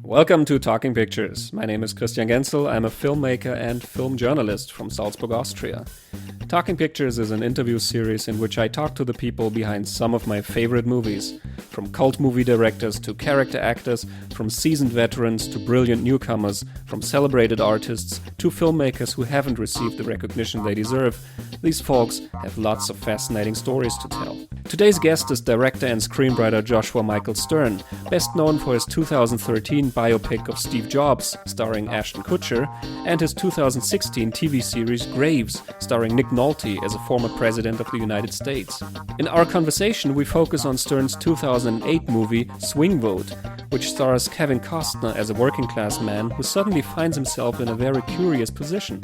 Welcome to Talking Pictures. My name is Christian Genzel. I'm a filmmaker and film journalist from Salzburg, Austria. Talking Pictures is an interview series in which I talk to the people behind some of my favorite movies, from cult movie directors to character actors, from seasoned veterans to brilliant newcomers, from celebrated artists to filmmakers who haven't received the recognition they deserve. These folks have lots of fascinating stories to tell. Today's guest is director and screenwriter Joshua Michael Stern, best known for his 2013 biopic of Steve Jobs, starring Ashton Kutcher, and his 2016 TV series Graves, starring Nick Nolte as a former president of the United States. In our conversation, we focus on Stern's 2008 movie Swing Vote, which stars Kevin Costner as a working-class man who suddenly finds himself in a very curious position.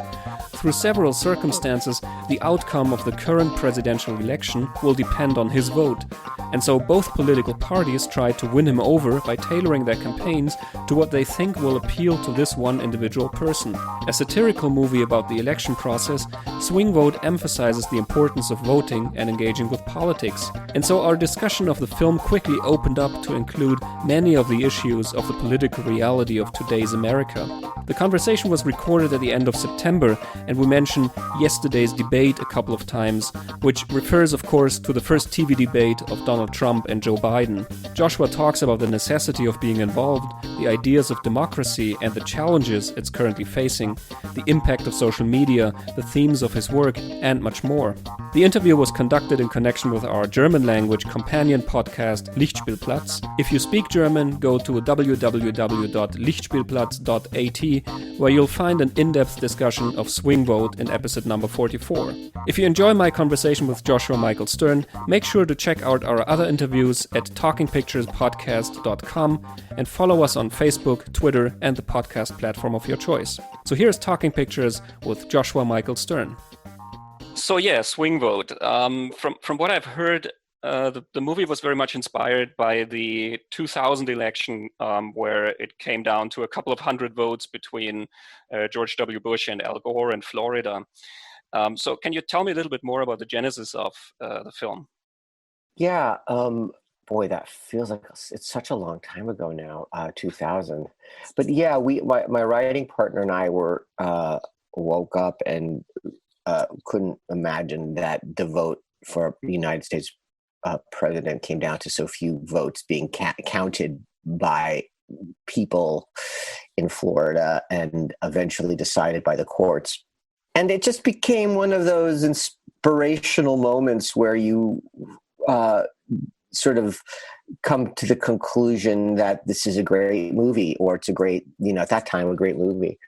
Through several circumstances, the outcome of the current presidential election will depend on his vote, and so both political parties try to win him over by tailoring their campaigns to what they think will appeal to this one individual person. A satirical movie about the election process, Swing Vote emphasizes the importance of voting and engaging with politics, and so our discussion of the film quickly opened up to include many of the issues of the political reality of today's America. The conversation was recorded at the end of September, and we mentioned yesterday's debate a couple of times, which refers, of course, to the first TV debate of Donald Trump and Joe Biden. Joshua talks about the necessity of being involved, the ideas of democracy and the challenges it's currently facing, the impact of social media, the themes of his work, and much more. The interview was conducted in connection with our German language companion podcast Lichtspielplatz. If you speak German, go to www.lichtspielplatz.at, where you'll find an in-depth discussion of Swing Vote in episode number 44. If you enjoy my conversation with Joshua Michael Stern, make sure to check out our other interviews at talkingpicturespodcast.com and follow us on Facebook, Twitter, and the podcast platform of your choice. So here's Talking Pictures with Joshua Michael Stern. So yeah, Swing Vote. From what I've heard, the movie was very much inspired by the 2000 election, where it came down to a couple of hundred votes between George W. Bush and Al Gore in Florida. So can you tell me a little bit more about the genesis of the film? Yeah, boy, that feels like it's such a long time ago now, 2000. But yeah, my writing partner and I were woke up and couldn't imagine that the vote for the United States president came down to so few votes being counted by people in Florida and eventually decided by the courts. And it just became one of those inspirational moments where you sort of come to the conclusion that this is a great movie, or it's a great, at that time, a great movie.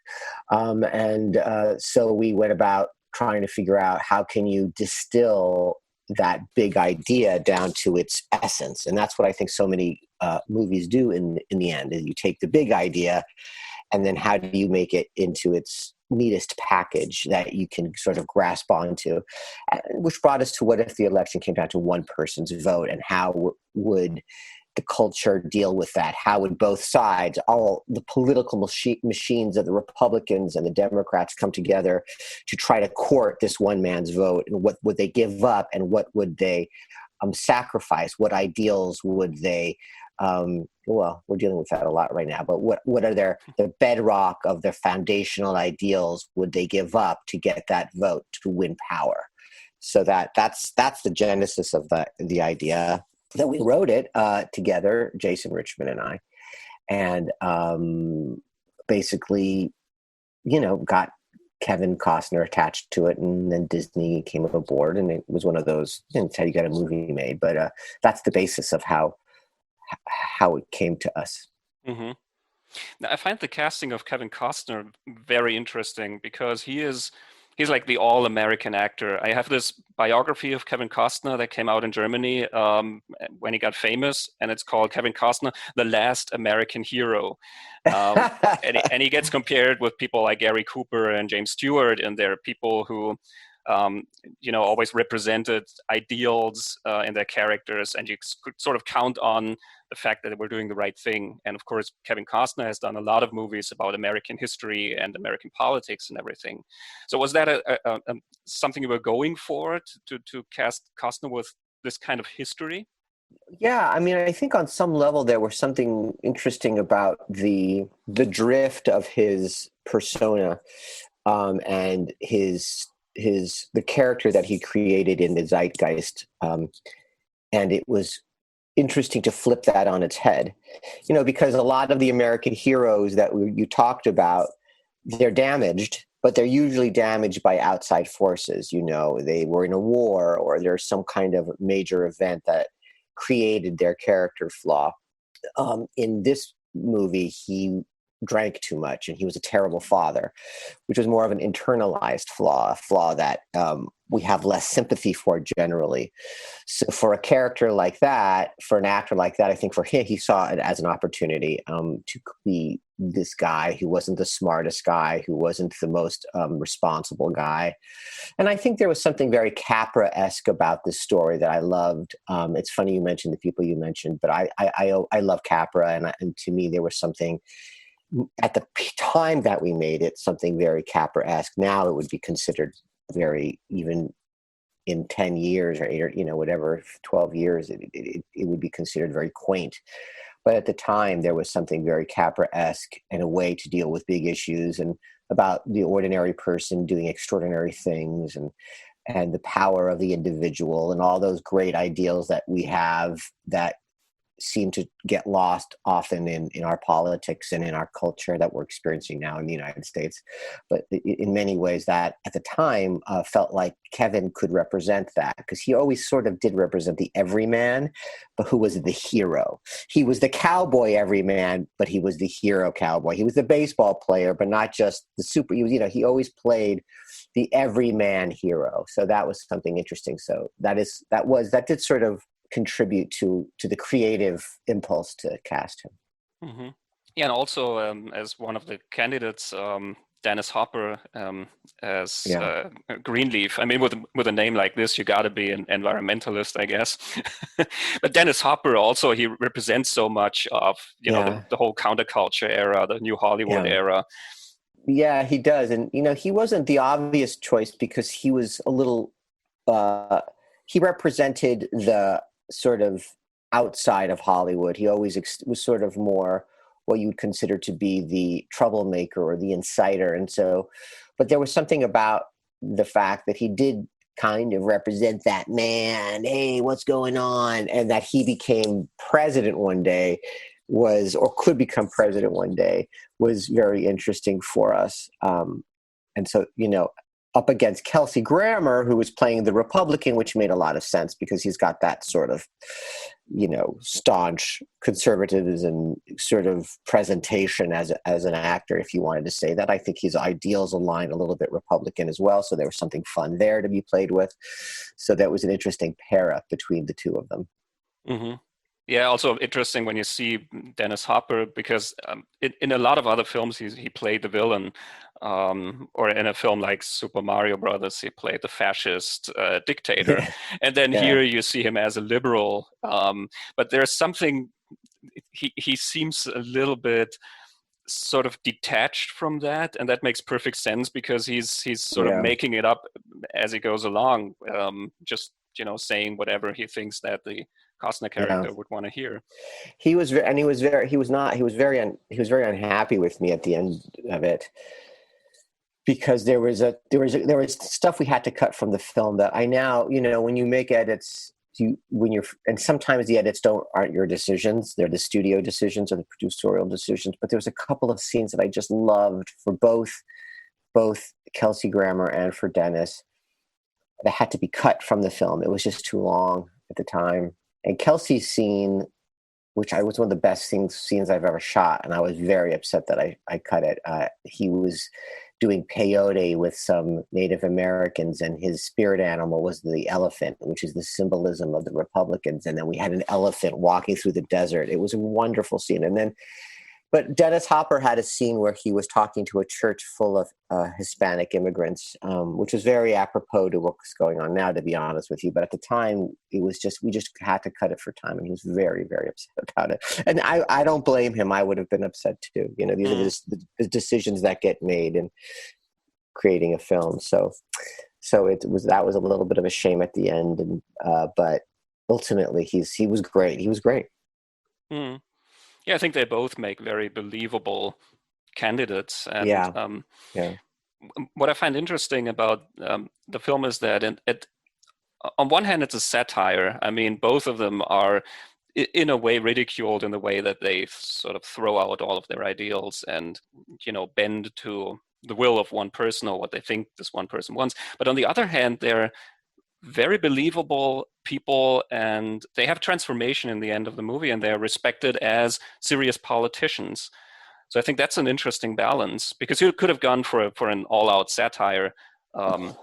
So we went about trying to figure out how can you distill that big idea down to its essence. And that's what I think so many movies do in the end, is you take the big idea and then how do you make it into its neatest package that you can sort of grasp onto, which brought us to what if the election came down to one person's vote, and how would the culture deal with that? How would both sides, all the political machines of the Republicans and the Democrats, come together to try to court this one man's vote? And what would they give up, and what would they sacrifice? What ideals would they well, we're dealing with that a lot right now, but what are the bedrock of their foundational ideals would they give up to get that vote to win power? So that's the genesis of the idea. That we wrote it together, Jason Richman and I, and basically, got Kevin Costner attached to it, and then Disney came aboard, and it was one of those, it's how you got a movie made. But that's the basis of how it came to us. Mm-hmm. Now, I find the casting of Kevin Costner very interesting because he's like the all-American actor. I have this biography of Kevin Costner that came out in Germany when he got famous, and it's called Kevin Costner, The Last American Hero. And he gets compared with people like Gary Cooper and James Stewart, and they're people who always represented ideals in their characters, and you could sort of count on the fact that they were doing the right thing. And of course, Kevin Costner has done a lot of movies about American history and American politics and everything. So was that something you were going for, to cast Costner with this kind of history? Yeah, I mean, I think on some level there was something interesting about the drift of his persona, and the character that he created in the zeitgeist, and it was interesting to flip that on its head, because a lot of the American heroes that you talked about, they're damaged, but they're usually damaged by outside forces. They were in a war, or there's some kind of major event that created their character flaw. In this movie, he drank too much and he was a terrible father, which was more of an internalized flaw, a flaw that we have less sympathy for generally. So for a character like that, for an actor like that, I think for him, he saw it as an opportunity to be this guy who wasn't the smartest guy, who wasn't the most responsible guy. And I think there was something very Capra-esque about this story that I loved. It's funny you mentioned the people you mentioned, but I love Capra, and to me there was something at the time that we made it, something very Capra-esque. Now it would be considered very, even in 10 years or 8 or whatever, 12 years, it would be considered very quaint. But at the time, there was something very Capra-esque and a way to deal with big issues and about the ordinary person doing extraordinary things, and the power of the individual and all those great ideals that we have that seem to get lost often in our politics and in our culture that we're experiencing now in the United States. But in many ways, that at the time felt like Kevin could represent that, because he always sort of did represent the everyman, but who was the hero. He was the cowboy everyman, but he was the hero cowboy. He was the baseball player, but not just the super. He always played the everyman hero. So that was something interesting. So that did sort of contribute to the creative impulse to cast him. Mm-hmm. Yeah, and also as one of the candidates, Dennis Hopper as Yeah. Greenleaf. I mean, with a name like this, you got to be an environmentalist, I guess. But Dennis Hopper also, he represents so much of Yeah. the whole counterculture era, the new Hollywood Yeah. era. Yeah, he does. And he wasn't the obvious choice because he was a little he represented the sort of outside of Hollywood. He always was sort of more what you would consider to be the troublemaker or the insider. And so, but there was something about the fact that he did kind of represent that man, hey, what's going on? And that he became president one day or could become president one day, was very interesting for us. And so, up against Kelsey Grammer, who was playing the Republican, which made a lot of sense because he's got that sort of, staunch conservatism sort of presentation as an actor, if you wanted to say that. I think his ideals align a little bit Republican as well. So there was something fun there to be played with. So that was an interesting pair up between the two of them. Mm-hmm. Yeah, also interesting when you see Dennis Hopper, because in a lot of other films he played the villain, or in a film like Super Mario Brothers he played the fascist dictator, and then Yeah. here you see him as a liberal. But there's something, he seems a little bit sort of detached from that, and that makes perfect sense because he's sort of Yeah. making it up as he goes along, just saying whatever he thinks that the Costner Yeah. character would want to hear. He was, and he was very, he was not, he was very, he was very unhappy with me at the end of it, because there was stuff we had to cut from the film that I now, when you make edits, and sometimes the edits aren't your decisions, they're the studio decisions or the producerial decisions. But there was a couple of scenes that I just loved for both Kelsey Grammer and for Dennis that had to be cut from the film. It was just too long at the time. And Kelsey's scene, which was one of the best scenes I've ever shot, and I was very upset that I cut it. He was doing peyote with some Native Americans, and his spirit animal was the elephant, which is the symbolism of the Republicans. And then we had an elephant walking through the desert. It was a wonderful scene. But Dennis Hopper had a scene where he was talking to a church full of Hispanic immigrants, which was very apropos to what's going on now, to be honest with you. But at the time, we just had to cut it for time, and he was very, very upset about it. And I don't blame him. I would have been upset too. These are the decisions that get made in creating a film. So that was a little bit of a shame at the end, but ultimately he was great. He was great. Mm. Yeah, I think they both make very believable candidates. And Yeah, yeah. what I find interesting about the film is that on one hand, it's a satire. I mean, both of them are in a way ridiculed in the way that they sort of throw out all of their ideals and, bend to the will of one person or what they think this one person wants. But on the other hand, they're very believable people, and they have transformation in the end of the movie, and they're respected as serious politicians. So I think that's an interesting balance, because you could have gone for an all-out satire, um,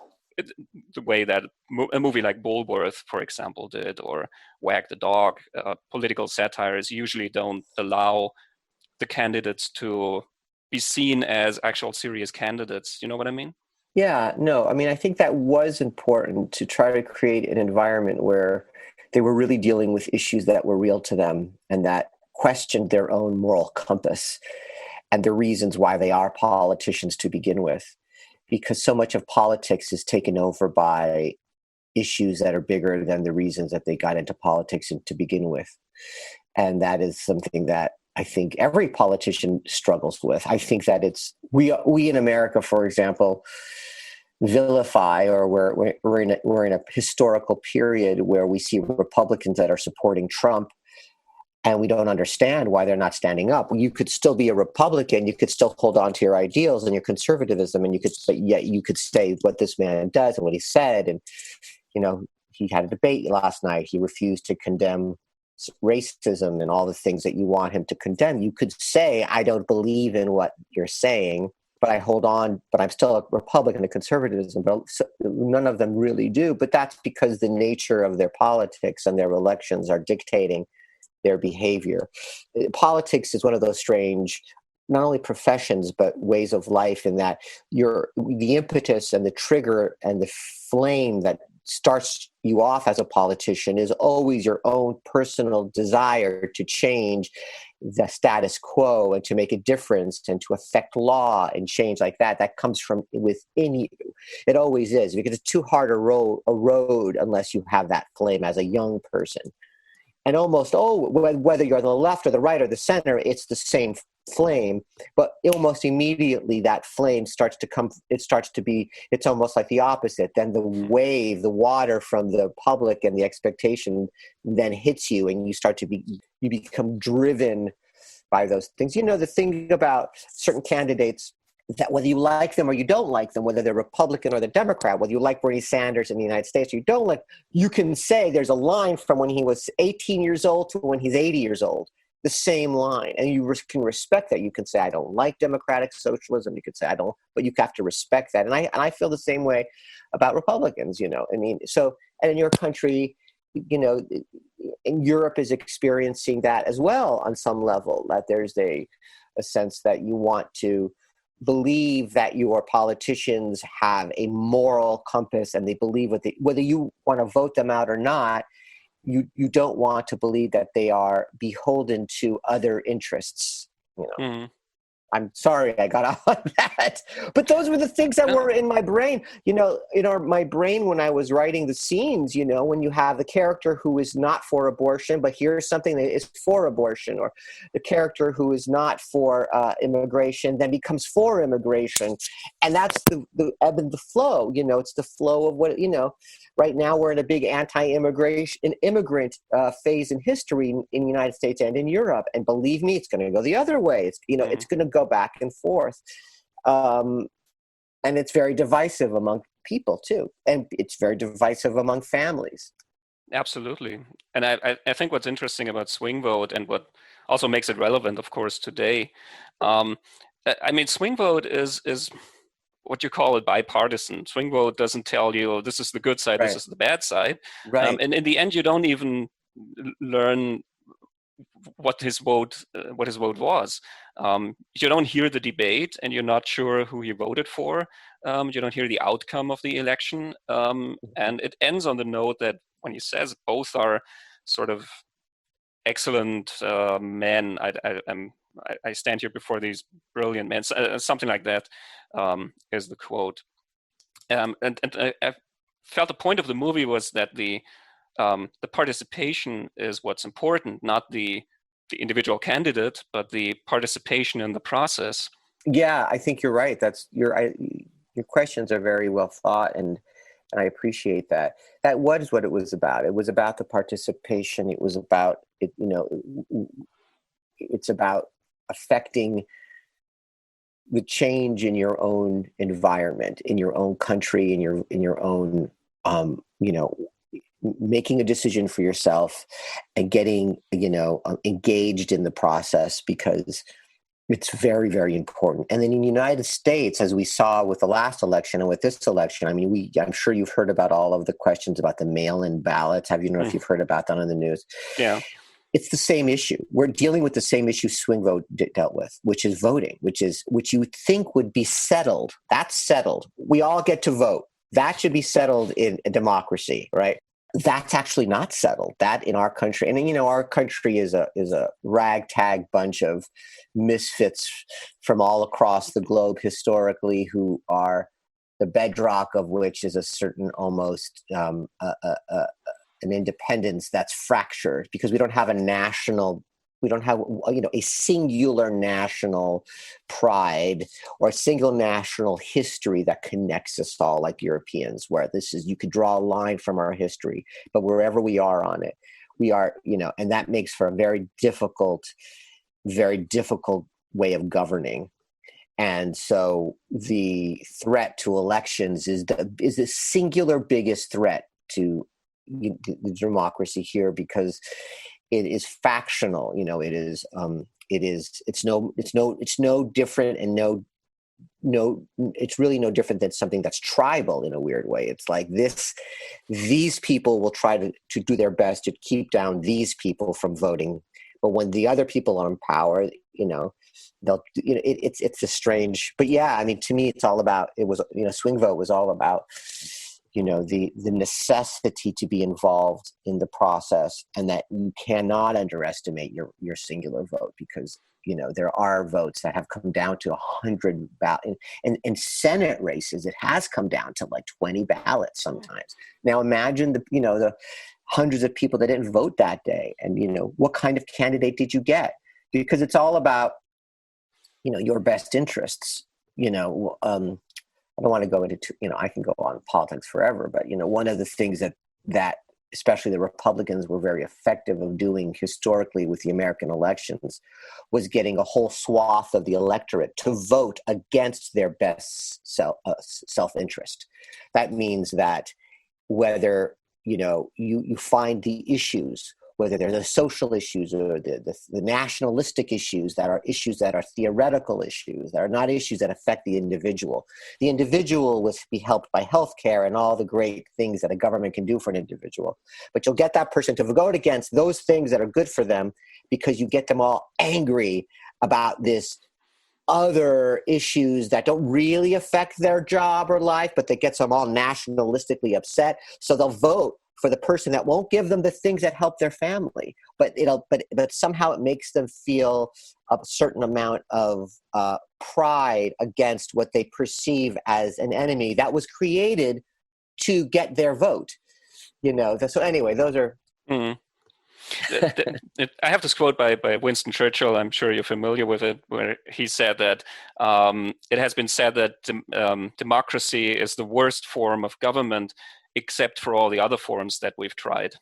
the way that a movie like Bulworth, for example, did, or Wag the Dog. Political satires usually don't allow the candidates to be seen as actual serious candidates. You know what I mean? Yeah, no, I mean, I think that was important to try to create an environment where they were really dealing with issues that were real to them and that questioned their own moral compass and the reasons why they are politicians to begin with. Because so much of politics is taken over by issues that are bigger than the reasons that they got into politics to begin with. And that is something that I think every politician struggles with. I think that we in America, for example, vilify, or we're in a historical period where we see Republicans that are supporting Trump, and we don't understand why they're not standing up. You could still be a Republican, you could still hold on to your ideals and your conservatism, and but yet you could say what this man does and what he said. And he had a debate last night. He refused to condemn racism and all the things that you want him to condemn. You could say, I don't believe in what you're saying, but I hold on, but I'm still a Republican of conservatism. But none of them really do. But that's because the nature of their politics and their elections are dictating their behavior. Politics is one of those strange, not only professions, but ways of life, in that the impetus and the trigger and the flame that starts you off as a politician is always your own personal desire to change the status quo and to make a difference and to affect law and change like that. That comes from within you. It always is, because it's too hard a road unless you have that flame as a young person. And almost whether you're on the left or the right or the center, it's the same flame. But almost immediately that flame starts to come. It's almost like the opposite. Then the wave, the water from the public and the expectation then hits you, and you become driven by those things. The thing about certain candidates, that whether you like them or you don't like them, whether they're Republican or the Democrat, whether you like Bernie Sanders in the United States or you don't like, you can say there's a line from when he was 18 years old to when he's 80 years old, the same line. And you can respect that. You can say, I don't like democratic socialism. You could say, I don't, but you have to respect that. And I feel the same way about Republicans, I mean, so, and in your country, in Europe is experiencing that as well on some level, that there's a sense that you want to believe that your politicians have a moral compass and they believe whether you want to vote them out or not, you don't want to believe that they are beholden to other interests. Mm. I'm sorry I got off on that, but those were the things that were in my brain. My brain when I was writing the scenes. When you have the character who is not for abortion, but here's something that is for abortion, or the character who is not for immigration then becomes for immigration, and that's the ebb and the flow. It's the flow of what. Right now we're in a big immigrant phase in history in the United States and in Europe, and believe me, it's going to go the other way. It's it's going to go back and forth, and it's very divisive among people too, and it's very divisive among families. Absolutely. And I think what's interesting about swing vote, and what also makes it relevant, of course, today, I mean, swing vote is what you call it, bipartisan. Swing vote doesn't tell you, oh, this is the good side, this is the bad side. Right. And in the end, you don't even learn what his vote was. You don't hear the debate, and you're not sure who he voted for. You don't hear the outcome of the election, and it ends on the note that when he says both are sort of excellent men, I stand here before these brilliant men, something like that is the quote. And I felt the point of the movie was that the the participation is what's important, not the individual candidate, but the participation in the process. Yeah, I think you're right. Your questions are very well thought, and I appreciate that. That was what it was about. It was about the participation. It was about it. It's about affecting the change in your own environment, in your own country, in your own, making a decision for yourself and getting, engaged in the process, because it's very, very important. And then in the United States, as we saw with the last election and with this election, I mean, I'm sure you've heard about all of the questions about the mail-in ballots. Have you know if you've heard about that on the news? Yeah. It's the same issue. We're dealing with the same issue swing vote dealt with, which is voting, which you would think would be settled. That's settled. We all get to vote. That should be settled in a democracy, right? That's actually not settled. That in our country, and our country is a ragtag bunch of misfits from all across the globe historically, who are the bedrock of which is a certain almost an independence that's fractured, because we don't have a singular national pride or a single national history that connects us all like Europeans, where you could draw a line from our history, but wherever we are on it, we are, and that makes for a very difficult way of governing. And so the threat to elections is the singular biggest threat to the democracy here, because it is factional. It's no different, and it's really no different than something that's tribal in a weird way. It's like these people will try to do their best to keep down these people from voting, but when the other people are in power, it's a strange. But yeah, I mean, to me, it's all about, swing vote was all about the necessity to be involved in the process, and that you cannot underestimate your singular vote, because there are votes that have come down to 100 ballots. In Senate races, it has come down to like 20 ballots sometimes. Now imagine the hundreds of people that didn't vote that day, and what kind of candidate did you get? Because it's all about your best interests. I don't want to go into, I can go on politics forever, but, one of the things that especially the Republicans were very effective of doing historically with the American elections was getting a whole swath of the electorate to vote against their best self-interest. That means that whether, you find the issues, whether they're the social issues or the nationalistic issues that are theoretical issues, that are not issues that affect the individual. The individual will be helped by healthcare and all the great things that a government can do for an individual. But you'll get that person to vote against those things that are good for them, because you get them all angry about this other issues that don't really affect their job or life, but that gets them all nationalistically upset. So they'll vote for the person that won't give them the things that help their family, but somehow it makes them feel a certain amount of pride against what they perceive as an enemy that was created to get their vote. So anyway, those are. Mm. I have this quote by Winston Churchill. I'm sure you're familiar with it, where he said that it has been said that democracy is the worst form of government, except for all the other forms that we've tried.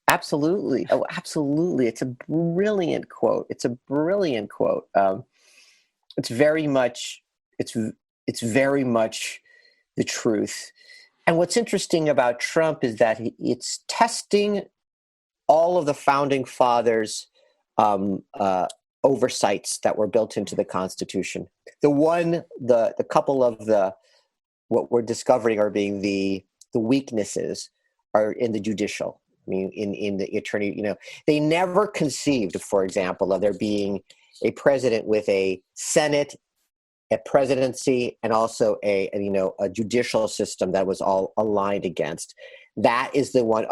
Absolutely. Oh, absolutely. It's a brilliant quote. It's very much the truth. And what's interesting about Trump is that it's testing all of the founding fathers' oversights that were built into the Constitution. The couple of what we're discovering are being the weaknesses are in the judicial. I mean, in the attorney, they never conceived, for example, of there being a president with a Senate, a presidency, and also a judicial system that was all aligned against. That is the one.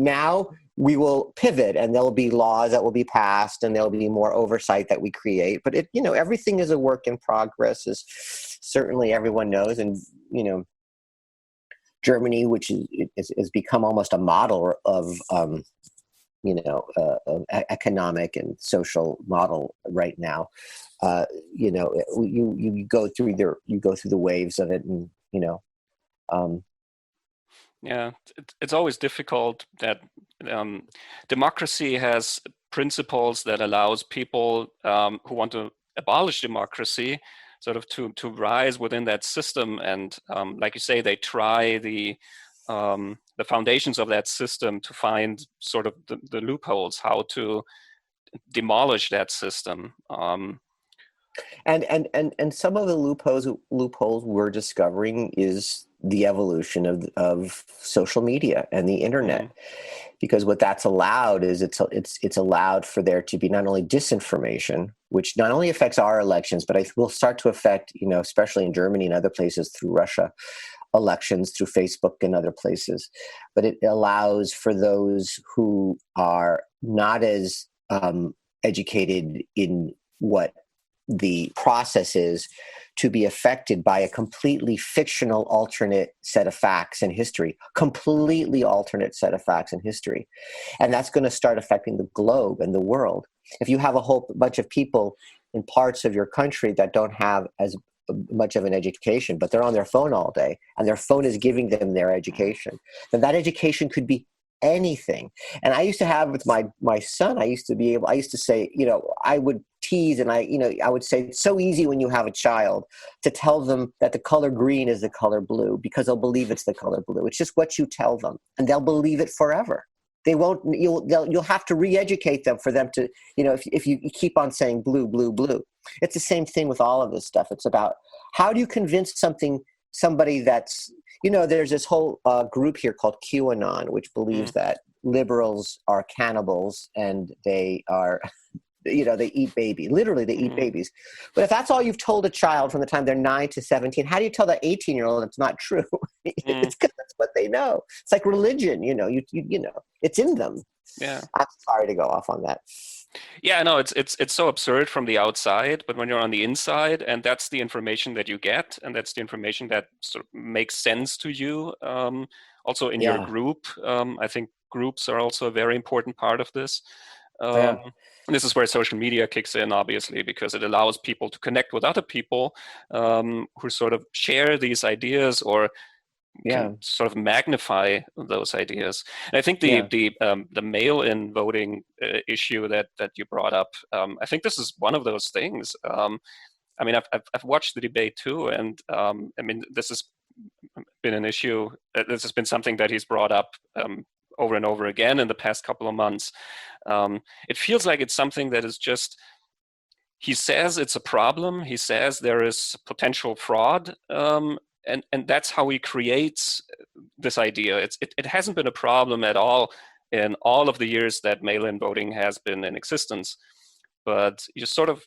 Now we will pivot, and there'll be laws that will be passed, and there'll be more oversight that we create. But everything is a work in progress, as certainly everyone knows, and Germany, which is become almost a model of economic and social model right now. You go through the waves of it, and Yeah, it's always difficult that democracy has principles that allows people who want to abolish democracy sort of to rise within that system, and like you say, they try the foundations of that system to find sort of the loopholes, how to demolish that system. And some of the loopholes we're discovering is the evolution of social media and the internet, because what that's allowed is it's allowed for there to be not only disinformation, which not only affects our elections, but will start to affect, especially in Germany and other places through Russia, elections through Facebook and other places. But it allows for those who are not as educated in what the process is to be affected by a completely fictional alternate set of facts in history, completely alternate set of facts in history. And that's going to start affecting the globe and the world. If you have a whole bunch of people in parts of your country that don't have as much of an education, but they're on their phone all day and their phone is giving them their education, then that education could be anything. And I used to have with my son, I used to say, I would tease and I would say it's so easy when you have a child to tell them that the color green is the color blue, because they'll believe it's the color blue. It's just what you tell them, and they'll believe it forever. They won't. You'll have to re-educate them for them to, if you keep on saying blue, blue, blue. It's the same thing with all of this stuff. It's about how do you convince somebody that's, there's this whole group here called QAnon, which believes that liberals are cannibals and they are, they eat babies. Literally, they eat babies. But if that's all you've told a child from the time they're 9 to 17, how do you tell that 18-year-old it's not true? It's because that's what they know. It's like religion, it's in them. Yeah. I'm sorry to go off on that. Yeah, no, it's so absurd from the outside, but when you're on the inside, and that's the information that you get, and that's the information that sort of makes sense to you. Also in your group, I think groups are also a very important part of this. This is where social media kicks in, obviously, because it allows people to connect with other people who sort of share these ideas or can sort of magnify those ideas. And I think the mail-in voting issue that you brought up, I think this is one of those things. I mean, I've watched the debate too, and I mean, this has been an issue. This has been something that he's brought up over and over again in the past couple of months. It feels like it's something that is just, he says it's a problem. He says there is potential fraud. And that's how he creates this idea. It hasn't been a problem at all in all of the years that mail-in voting has been in existence. But you sort of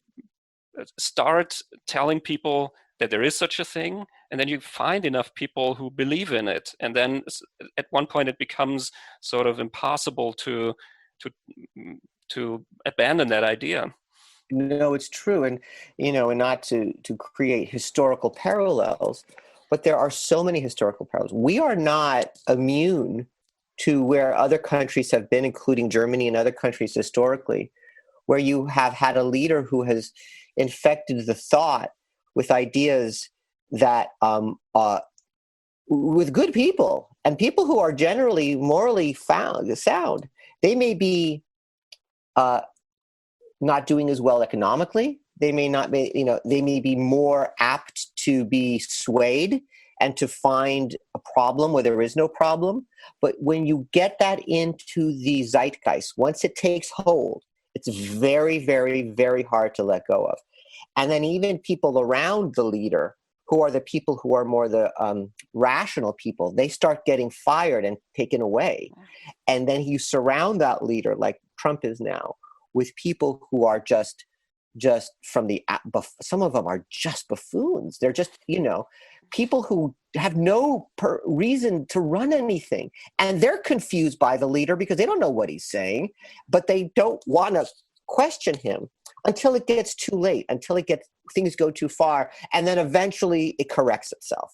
start telling people that there is such a thing, and then you find enough people who believe in it. And then at one point it becomes sort of impossible to abandon that idea. No, it's true. And, and not to create historical parallels, but there are so many historical parallels. We are not immune to where other countries have been, including Germany and other countries historically, where you have had a leader who has infected the thought with ideas that with good people and people who are generally morally sound. They may be not doing as well economically. They may not be, they may be more apt to be swayed and to find a problem where there is no problem. But when you get that into the zeitgeist, once it takes hold, it's very, very, very hard to let go of. And then even people around the leader, who are the people who are more the rational people, they start getting fired and taken away. And then you surround that leader, like Trump is now, with people who are just from some of them are just buffoons. They're just, people who have no reason to run anything. And they're confused by the leader because they don't know what he's saying, but they don't want to question him until it gets too late, until things go too far. And then eventually it corrects itself.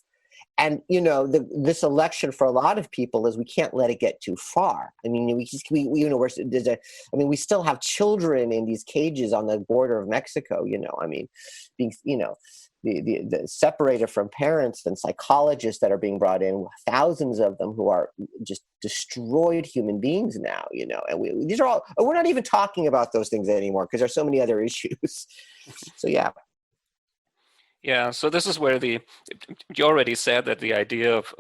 And this election for a lot of people is we can't let it get too far. I mean, we still have children in these cages on the border of Mexico. Being the separated from parents, and psychologists that are being brought in, thousands of them who are just destroyed human beings now. And these are all. We're not even talking about those things anymore because there's so many other issues. So yeah. Yeah, so this is where you already said that the idea of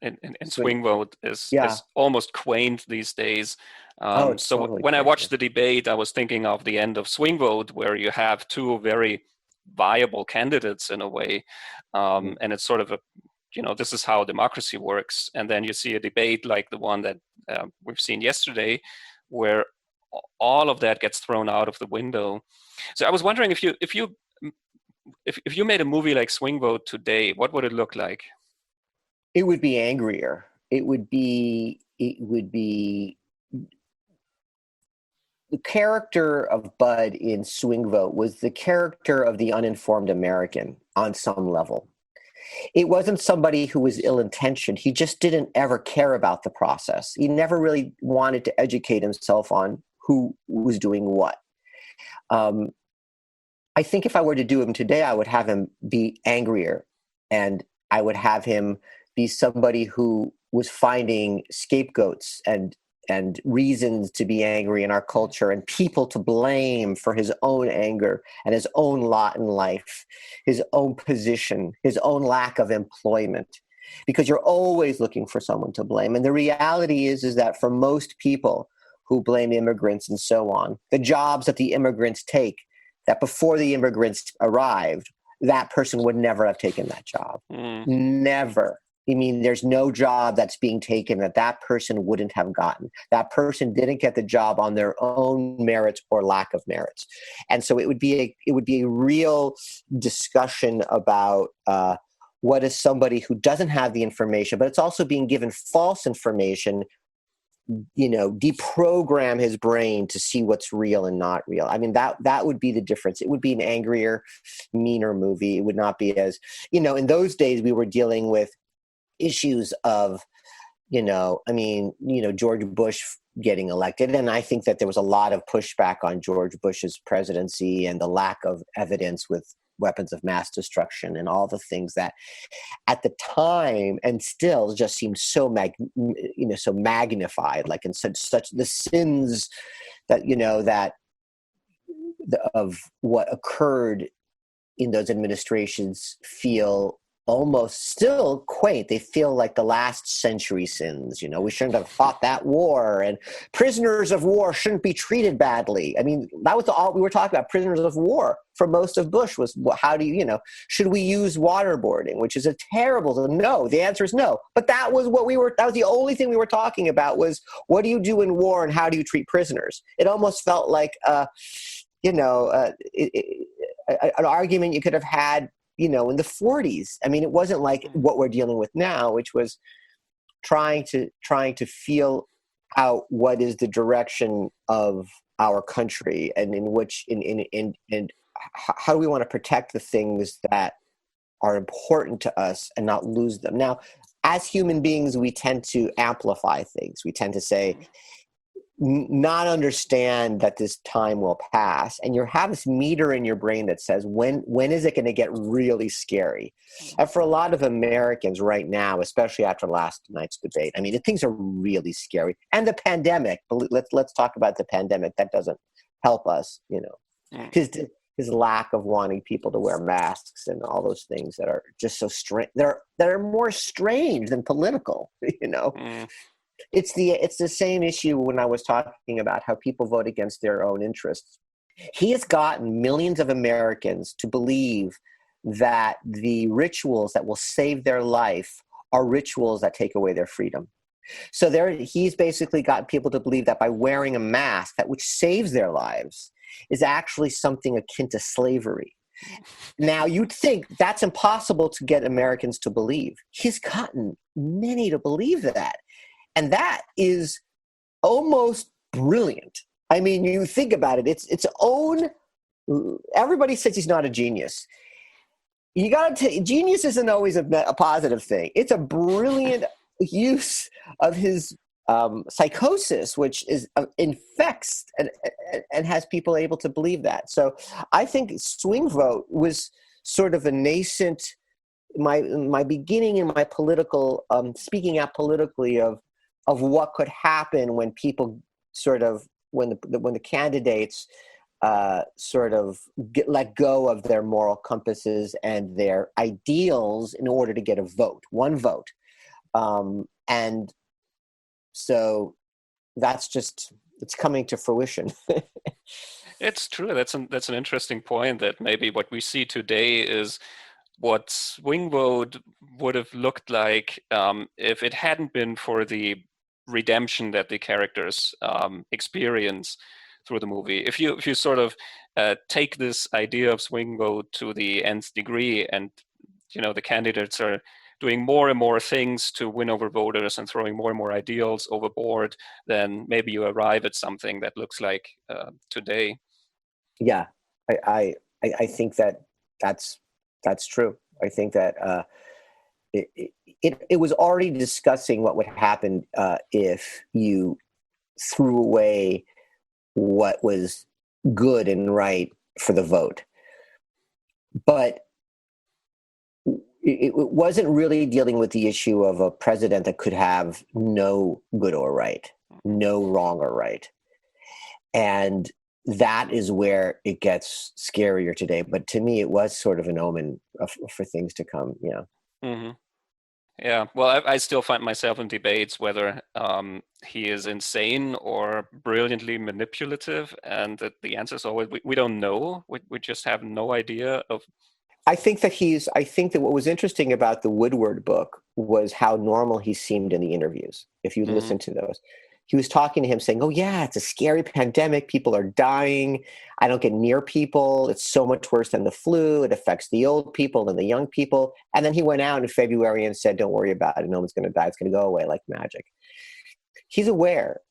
in swing vote is almost quaint these days. It's so totally when I crazy. watched the debate, I was thinking of the end of swing vote, where you have two very viable candidates in a way, and it's sort of this is how democracy works. And then you see a debate like the one that we've seen yesterday, where all of that gets thrown out of the window. So I was wondering if you made a movie like Swing Vote today, what would it look like? It would be angrier. It would be the character of Bud in Swing Vote was the character of the uninformed American on some level. It wasn't somebody who was ill-intentioned. He just didn't ever care about the process. He never really wanted to educate himself on who was doing what. I think if I were to do him today, I would have him be angrier, and I would have him be somebody who was finding scapegoats and reasons to be angry in our culture, and people to blame for his own anger and his own lot in life, his own position, his own lack of employment, because you're always looking for someone to blame. And the reality is that for most people who blame immigrants and so on, the jobs that the immigrants take, that before the immigrants arrived, that person would never have taken that job. Never. I mean, there's no job that's being taken that person wouldn't have gotten. That person didn't get the job on their own merits or lack of merits. And so it would be a real discussion about what is somebody who doesn't have the information, but it's also being given false information, deprogram his brain to see what's real and not real. I mean, that would be the difference. It would be an angrier, meaner movie. It would not be as, in those days we were dealing with issues of, George Bush getting elected. And I think that there was a lot of pushback on George Bush's presidency and the lack of evidence with weapons of mass destruction and all the things that at the time and still just seemed so so magnified, like in such the sins that, of what occurred in those administrations feel almost still quaint. They feel like the last century sins. We shouldn't have fought that war, and prisoners of war shouldn't be treated badly. I mean, that was all we were talking about. Prisoners of war for most of Bush was how do should we use waterboarding, which is a terrible no. The answer is no. But that was the only thing we were talking about was what do you do in war and how do you treat prisoners? It almost felt like an argument you could have had in the 40s. I mean, it wasn't like what we're dealing with now, which was trying to feel out what is the direction of our country and how do we want to protect the things that are important to us and not lose them. Now, as human beings, we tend to amplify things. We tend to say, not understand that this time will pass, and you have this meter in your brain that says when is it going to get really scary. And for a lot of Americans right now, especially after last night's debate, I mean, things are really scary. And the pandemic, let's talk about the pandemic. That doesn't help us, his lack of wanting people to wear masks and all those things that are just so strange, that are more strange than political. It's the same issue when I was talking about how people vote against their own interests. He has gotten millions of Americans to believe that the rituals that will save their life are rituals that take away their freedom. So he's basically got people to believe that by wearing a mask, that which saves their lives, is actually something akin to slavery. Now, you'd think that's impossible to get Americans to believe. He's gotten many to believe that. And that is almost brilliant. I mean, you think about it, it's its own. Everybody says he's not a genius. you got to genius isn't always a positive thing. It's a brilliant use of his psychosis, which is infects and has people able to believe that. So I think swing vote was sort of a nascent, my beginning in my political speaking out politically of what could happen when people sort of when the candidates sort of let go of their moral compasses and their ideals in order to get a vote, one vote. And so that's just, it's coming to fruition. It's true. That's an interesting point, that maybe what we see today is what swing vote would have looked like if it hadn't been for the redemption that the characters experience through the movie. If you sort of take this idea of swing vote to the nth degree, and the candidates are doing more and more things to win over voters and throwing more and more ideals overboard, then maybe you arrive at something that looks like today. Yeah, I think that's true. I think that it was already discussing what would happen if you threw away what was good and right for the vote. But it wasn't really dealing with the issue of a president that could have no good or right, no wrong or right. And that is where it gets scarier today. But to me, it was sort of an omen for things to come. Yeah. Mm-hmm. Yeah. Well, I still find myself in debates whether he is insane or brilliantly manipulative, and that the answer is always we don't know. We just have no idea of. I think that what was interesting about the Woodward book was how normal he seemed in the interviews. If you listen to those, he was talking to him saying, "Oh yeah, it's a scary pandemic. People are dying. I don't get near people. It's so much worse than the flu. It affects the old people and the young people." And then he went out in February and said, "Don't worry about it. No one's going to die. It's going to go away like magic." He's aware.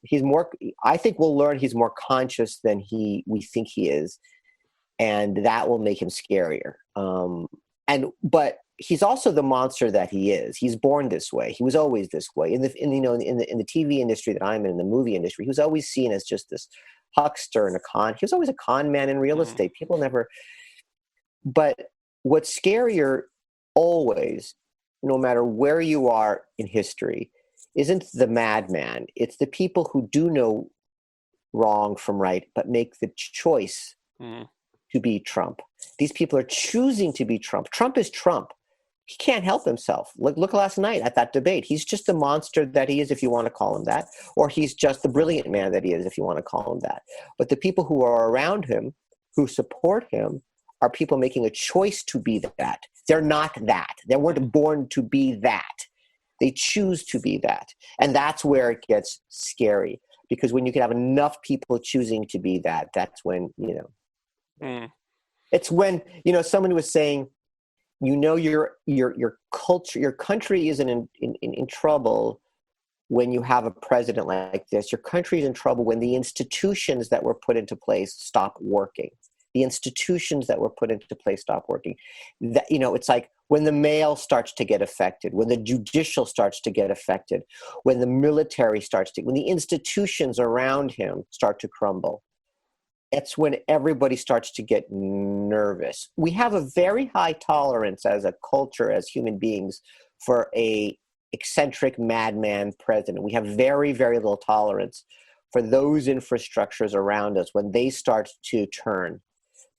I think we'll learn he's more conscious than we think he is. And that will make him scarier. But he's also the monster that he is. He's born this way. He was always this way. In the TV industry that I'm in the movie industry, he was always seen as just this huckster and a con. He was always a con man in real estate. People never. But what's scarier always, no matter where you are in history, isn't the madman. It's the people who do know wrong from right, but make the choice to be Trump. These people are choosing to be Trump. Trump is Trump. He can't help himself. Look last night at that debate. He's just the monster that he is, if you want to call him that, or he's just the brilliant man that he is, if you want to call him that. But the people who are around him, who support him, are people making a choice to be that. They're not that. They weren't born to be that. They choose to be that. And that's where it gets scary, because when you can have enough people choosing to be that, that's when, it's when, someone was saying, your culture, your country isn't in trouble when you have a president like this. Your country is in trouble when the institutions that were put into place stop working. The institutions that were put into place stop working. That, it's like when the mail starts to get affected, when the judicial starts to get affected, when the military when the institutions around him start to crumble. It's when everybody starts to get nervous. We have a very high tolerance as a culture, as human beings, for a eccentric madman president. We have very, very little tolerance for those infrastructures around us when they start to turn,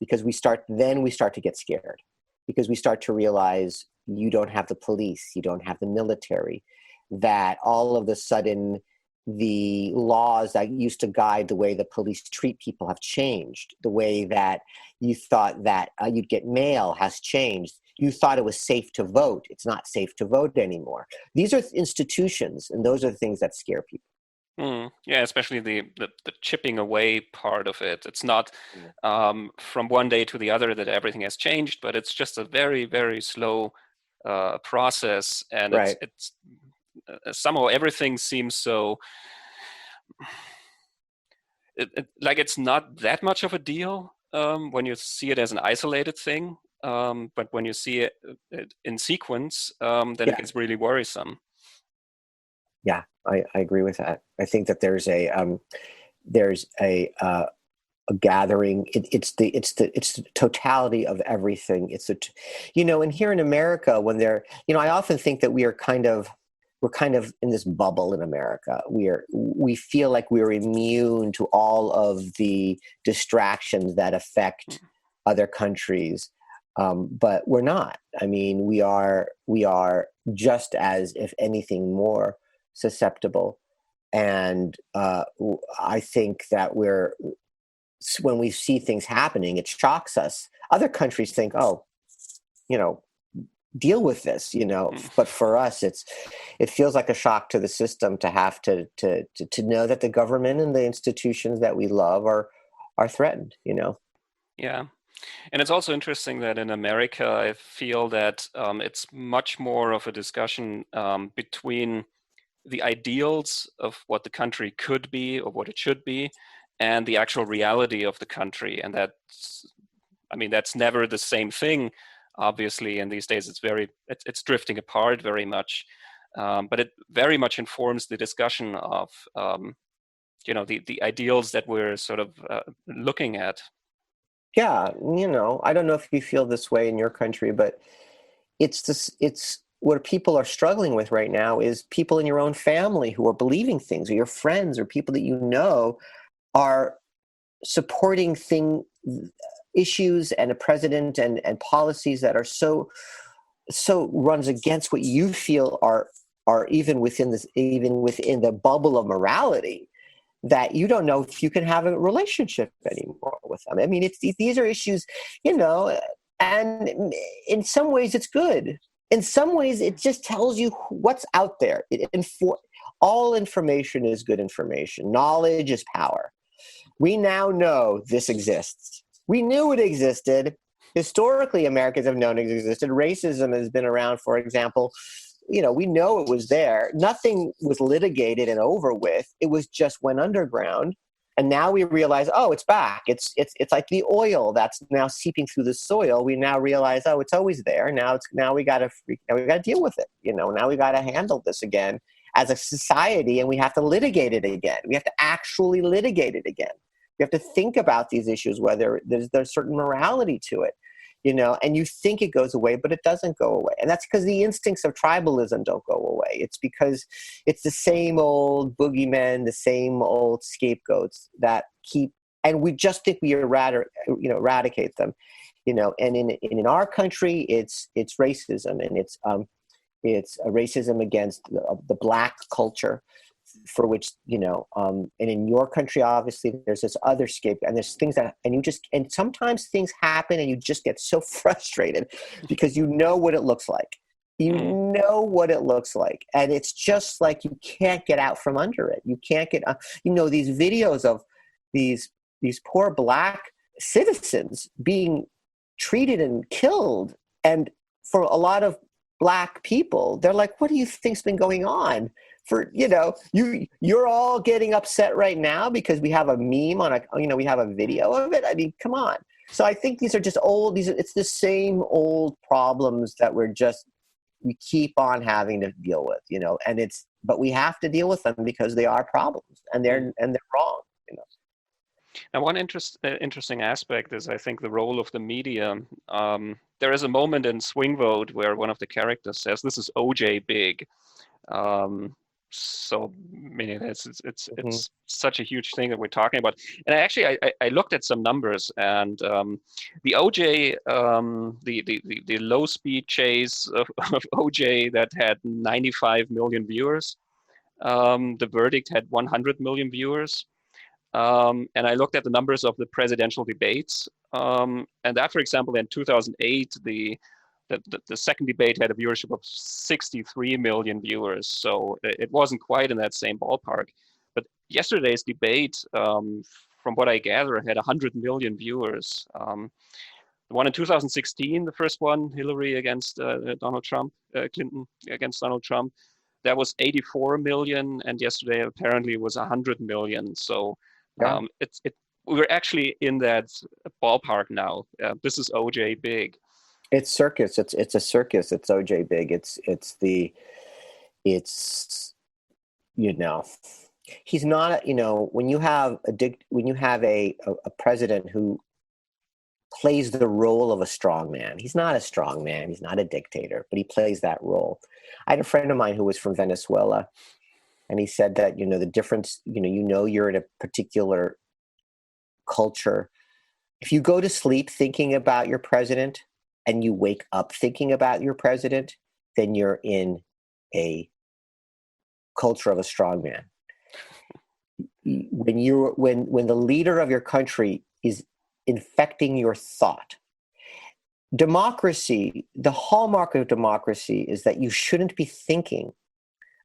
because we start to get scared, because we start to realize you don't have the police, you don't have the military, that all of a sudden the laws that used to guide the way the police treat people have changed. The way that you thought that you'd get mail has changed. You thought it was safe to vote. It's not safe to vote anymore. These are institutions, and those are the things that scare people. Yeah, especially the chipping away part of it. It's not from one day to the other that everything has changed, but it's just a very, very slow process, and right. it's somehow everything seems so like it's not that much of a deal when you see it as an isolated thing. but when you see it in sequence, then it Yeah, gets really worrisome. yeah, I agree with that. I think that there's a gathering. It's the totality of everything. And here in America, when I often think that we're kind of in this bubble in America. We feel like we're immune to all of the distractions that affect other countries, but we're not. I mean, we are just as, if anything, more susceptible. And I think that when we see things happening, it shocks us. Other countries think, oh, you know, deal with this, but for us, it feels like a shock to the system to have to know that the government and the institutions that we love are threatened. Yeah. And it's also interesting that in America, I feel that it's much more of a discussion between the ideals of what the country could be or what it should be, and the actual reality of the country. And that's never the same thing, obviously. And these days, it's drifting apart very much. But it very much informs the discussion of, the ideals that we're sort of looking at. Yeah, I don't know if you feel this way in your country, but it's what people are struggling with right now is people in your own family who are believing things, or your friends, or people that are supporting issues and a president and policies that are so runs against what you feel are even within the bubble of morality, that you don't know if you can have a relationship anymore with them. I mean, these are issues, and in some ways it's good. In some ways, it just tells you what's out there. All information is good information. Knowledge is power. We now know this exists. We knew it existed. Historically, Americans have known it existed. Racism has been around, for example. We know it was there. Nothing was litigated and over with. It was just went underground. And now we realize, oh, it's back. It's like the oil that's now seeping through the soil. We now realize, oh, it's always there. Now we got to deal with it. Now we got to handle this again as a society, and we have to litigate it again. We have to actually litigate it again. We have to think about these issues, whether there's certain morality to it. And you think it goes away, but it doesn't go away. And that's because the instincts of tribalism don't go away. It's because it's the same old boogeymen, the same old scapegoats that and we just think we eradicate them. And in our country, it's racism, and it's a racism against the Black culture, for which, and in your country, obviously, there's this other scapegoat, and there's things and sometimes things happen and you just get so frustrated because you know what it looks like. And it's just like you can't get out from under it. You can't get, these videos of these poor Black citizens being treated and killed. And for a lot of Black people, they're like, what do you think's been going on? You're all getting upset right now because we have a meme we have a video of it. I mean, come on. So I think these are just it's the same old problems that we keep on having to deal with, but we have to deal with them because they are problems, and they're wrong. Now, one interesting aspect is, I think, the role of the media. There is a moment in Swing Vote where one of the characters says, "This is OJ big." So, I mean, it's such a huge thing that we're talking about. And I looked at some numbers, and the OJ, the low speed chase of OJ that had 95 million viewers, the verdict had 100 million viewers. And I looked at the numbers of the presidential debates, and that, for example, in 2008, the second debate had a viewership of 63 million viewers, so it wasn't quite in that same ballpark. But yesterday's debate, from what I gather, had 100 million viewers. The one in 2016, the first one, Hillary against Donald Trump, Clinton against Donald Trump, that was 84 million, and yesterday apparently was 100 million. So we're actually in that ballpark now. This is OJ big. It's circus. It's a circus. It's OJ Big. It's you know, he's not, when you have a president who plays the role of a strong man. He's not a strong man. He's not a dictator, but he plays that role. I had a friend of mine who was from Venezuela, and he said that, the difference, you're in a particular culture. If you go to sleep thinking about your president and you wake up thinking about your president, then you're in a culture of a strong man. When the leader of your country is infecting your thought, democracy, the hallmark of democracy is that you shouldn't be thinking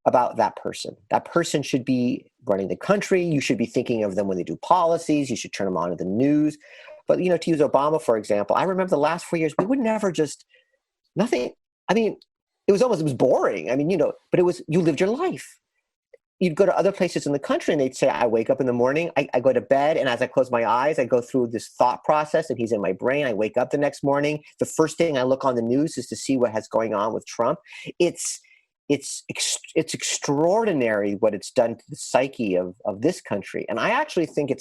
about that person. That person should be running the country. You should be thinking of them when they do policies. You should turn them on to the news. But, to use Obama, for example, I remember the last 4 years, we would never nothing. I mean, it was boring. I mean, but you lived your life. You'd go to other places in the country and they'd say, I wake up in the morning, I go to bed, and as I close my eyes, I go through this thought process and he's in my brain. I wake up the next morning. The first thing I look on the news is to see what has going on with Trump. It's extraordinary what it's done to the psyche of this country. And I actually think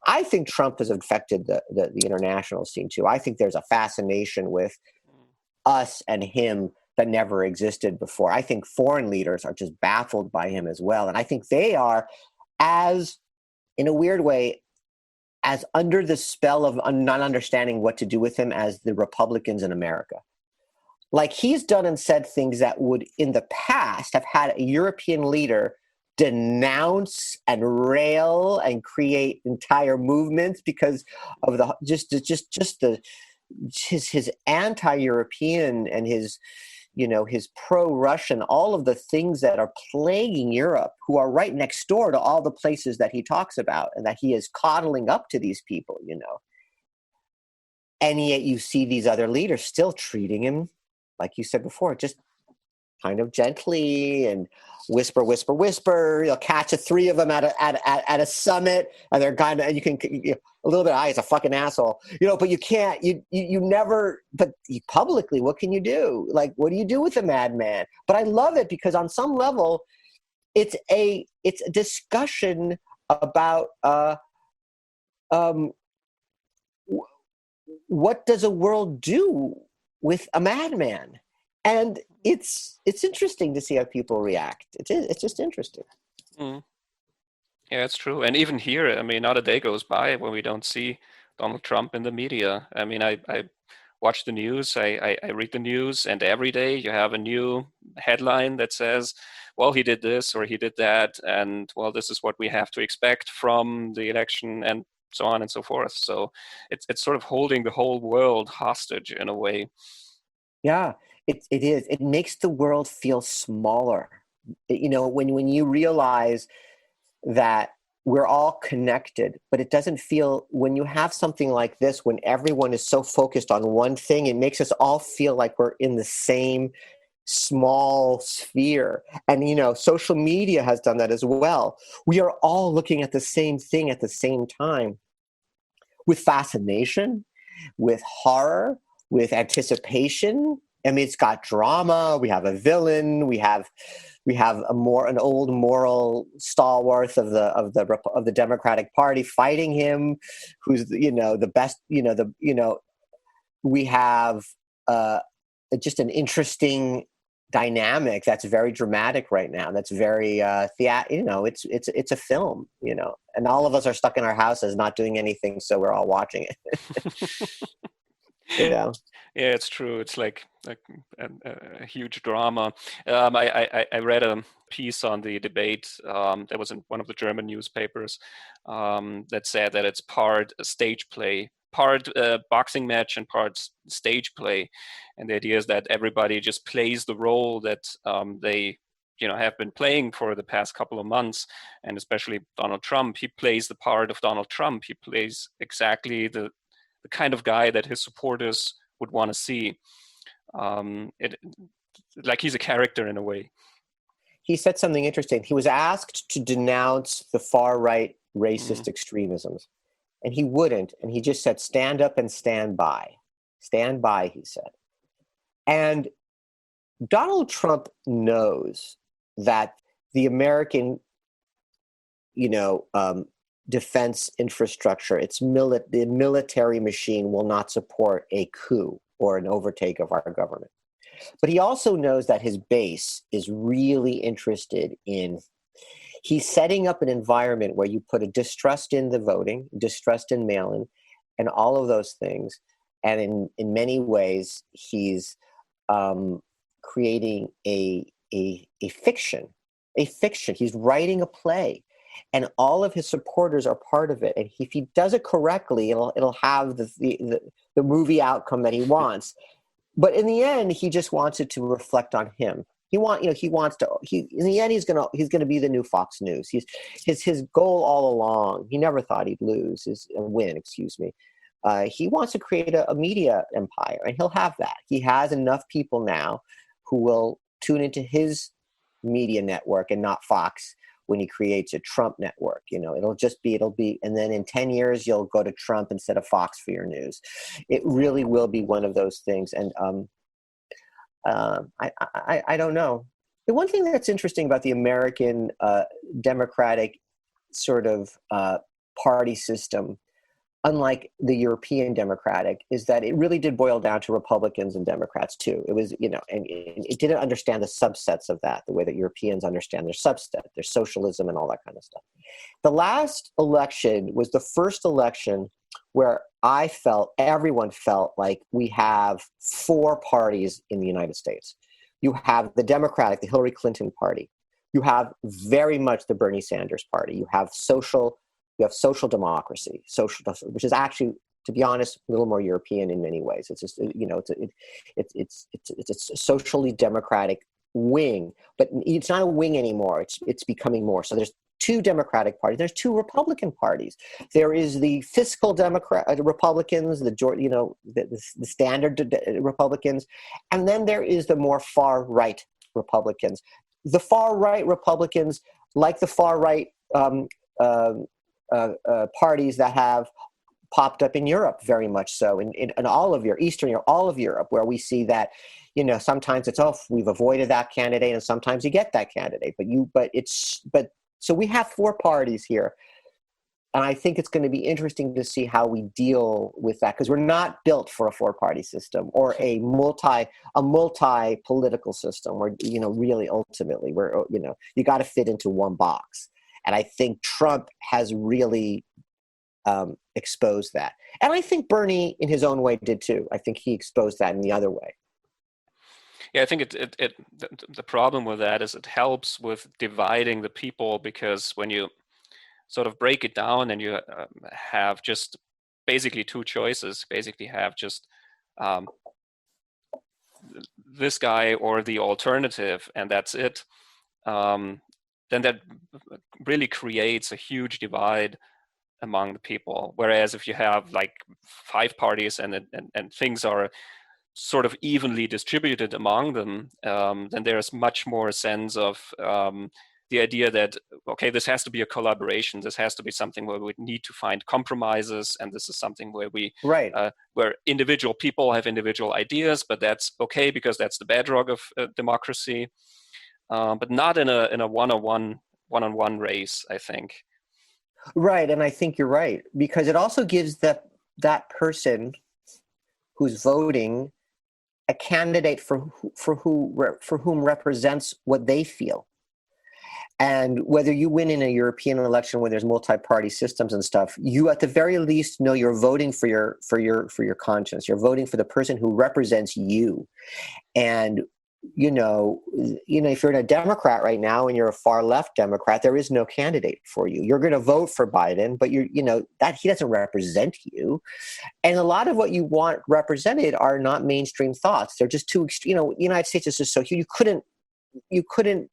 I think Trump has affected the international scene too. I think there's a fascination with us and him that never existed before. I think foreign leaders are just baffled by him as well. And I think they are, in a weird way, as under the spell of not understanding what to do with him as the Republicans in America. Like, he's done and said things that would in the past have had a European leader denounce and rail and create entire movements because of his anti-European and his pro-Russian, all of the things that are plaguing Europe, who are right next door to all the places that he talks about and that he is coddling up to these people, And yet you see these other leaders still treating him, like you said before, just kind of gently and whisper, whisper, whisper. You'll catch three of them at a summit, and they're kind of, and you can a little bit. He's a fucking asshole, But you can't. You never. But publicly, what can you do? Like, what do you do with a madman? But I love it because on some level, it's a discussion about what does a world do with a madman. And it's interesting to see how people react. It's just interesting. Mm. Yeah, it's true. And even here, I mean, not a day goes by when we don't see Donald Trump in the media. I mean, I watch the news, I read the news, and every day you have a new headline that says, well, he did this or he did that, and well, this is what we have to expect from the election, and so on and so forth. So it's sort of holding the whole world hostage in a way. Yeah. It is. It makes the world feel smaller. When you realize that we're all connected, but it doesn't feel, when you have something like this, when everyone is so focused on one thing, it makes us all feel like we're in the same small sphere. And, social media has done that as well. We are all looking at the same thing at the same time with fascination, with horror, with anticipation. I mean, it's got drama. We have a villain. We have an old moral stalwart of the Democratic Party fighting him, who's the best. We have just an interesting dynamic that's very dramatic right now. That's very it's a film. And all of us are stuck in our houses, not doing anything, so we're all watching it. Yeah, it's true. It's like a huge drama. I read a piece on the debate that was in one of the German newspapers that said that it's part stage play, part boxing match and part stage play. And the idea is that everybody just plays the role that they have been playing for the past couple of months. And especially Donald Trump, he plays the part of Donald Trump. He plays exactly the kind of guy that his supporters would want to see. Like he's a character in a way. He said something interesting. He was asked to denounce the far right racist extremisms, and he wouldn't. And he just said, stand up and stand by. Stand by, he said. And Donald Trump knows that the American, defense infrastructure, the military machine will not support a coup or an overtake of our government. But he also knows that his base is really interested in, he's setting up an environment where you put a distrust in the voting, distrust in mail-in, and all of those things. And in many ways, he's creating a fiction. He's writing a play, and all of his supporters are part of it. And if he does it correctly, it'll have the movie outcome that he wants. But in the end, he just wants it to reflect on him. In the end, he's gonna be the new Fox News. His goal all along. He never thought he'd win. Excuse me. He wants to create a media empire, and he'll have that. He has enough people now who will tune into his media network and not Fox when he creates a Trump network. It'll be, and then in 10 years, you'll go to Trump instead of Fox for your news. It really will be one of those things. And I don't know. The one thing that's interesting about the American democratic sort of party system, unlike the European democratic, is that it really did boil down to Republicans and Democrats too. It was, and it didn't understand the subsets of that, the way that Europeans understand their subset, their socialism and all that kind of stuff. The last election was the first election where everyone felt like we have four parties in the United States. You have the Democratic, the Hillary Clinton party. You have very much the Bernie Sanders party. You have social democracy, which is actually, to be honest, a little more European in many ways. It's just, it's a socially democratic wing, but it's not a wing anymore. It's becoming more. So there's two Democratic parties. There's two Republican parties. There is the fiscal Republicans, the standard Republicans, and then there is the more far right Republicans. The far right Republicans, like the far right parties that have popped up in Europe, very much so, in all of Eastern Europe, all of Europe, where we see that, sometimes it's, we've avoided that candidate, and sometimes you get that candidate, so we have four parties here. And I think it's going to be interesting to see how we deal with that, because we're not built for a four-party system or a multi-political system where, really ultimately you got to fit into one box. And I think Trump has really exposed that. And I think Bernie, in his own way, did too. I think he exposed that in the other way. Yeah, I think the problem with that is it helps with dividing the people, because when you sort of break it down and you have just basically two choices, basically have just this guy or the alternative, and that's it, then that really creates a huge divide among the people. Whereas if you have like five parties and things are sort of evenly distributed among them, then there's much more sense of the idea that, okay, this has to be a collaboration. This has to be something where we need to find compromises, and this is something where where individual people have individual ideas, but that's okay because that's the bedrock of democracy. But not in a one-on-one race, I think. Right, and I think you're right, because it also gives that person who's voting a candidate for whom represents what they feel. And whether you win in a European election where there's multi-party systems and stuff, you at the very least know you're voting for your conscience. You're voting for the person who represents you. And if you're in a Democrat right now and you're a far left Democrat, there is no candidate for you. You're going to vote for Biden, but that he doesn't represent you. And a lot of what you want represented are not mainstream thoughts. They're just too, the United States is just so huge. You couldn't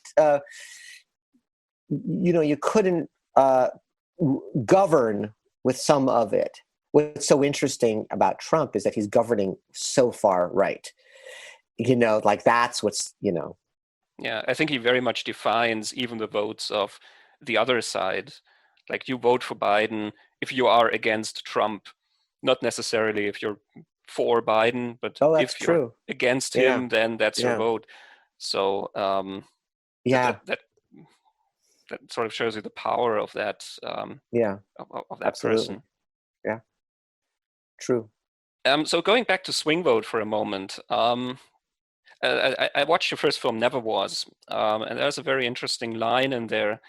govern with some of it. What's so interesting about Trump is that he's governing so far right. That's what's. Yeah, I think he very much defines even the votes of the other side. Like, you vote for Biden if you are against Trump, not necessarily if you're for Biden, but Oh, that's if you're true. against Yeah. him, then that's your Yeah. vote. So that, Yeah. that that that sort of shows you the power of that Yeah. of that Absolutely. person. Yeah. True. So going back to swing vote for a moment, I watched your first film, Never Was, and there's a very interesting line in there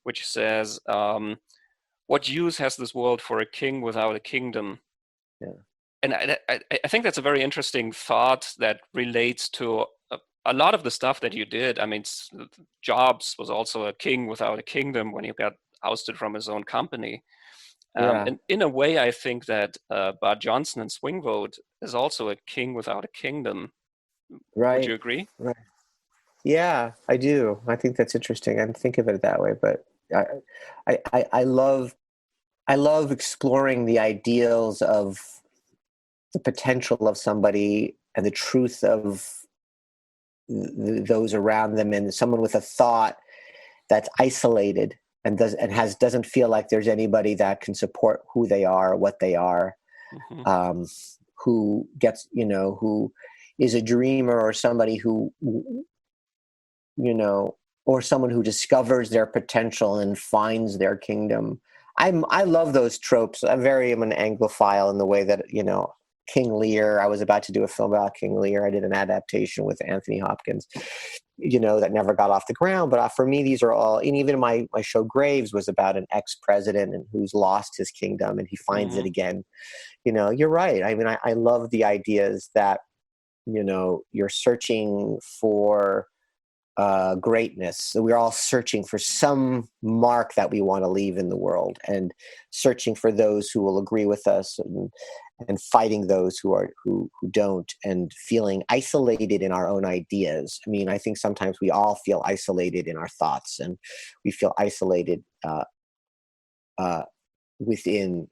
which says, "What use has this world for a king without a kingdom?" Yeah. And I think that's a very interesting thought that relates to a lot of the stuff that you did. I mean, Jobs was also a king without a kingdom when he got ousted from his own company. Yeah. And in a way, I think that Bart Johnson in Swing Vote is also a king without a kingdom. Would you Right. agree? Right. Yeah, I do. I think that's interesting. I didn't think of it that way, but I, I love exploring the ideals of the potential of somebody and the truth of those around them, and someone with a thought that's isolated and doesn't feel like there's anybody that can support who they are, what they are, Hmm. who gets, who is a dreamer, or somebody who, or someone who discovers their potential and finds their kingdom. I love those tropes. I'm an Anglophile in the way that, King Lear. I was about to do a film about King Lear. I did an adaptation with Anthony Hopkins, that never got off the ground. But for me, these are all, and even my show Graves was about an ex-president and who's lost his kingdom and he finds it Hmm. again. You're right. I mean, I love the ideas that, you're searching for greatness. So we're all searching for some mark that we want to leave in the world, and searching for those who will agree with us, and fighting those who don't, and feeling isolated in our own ideas. I mean, I think sometimes we all feel isolated in our thoughts, and we feel isolated uh, within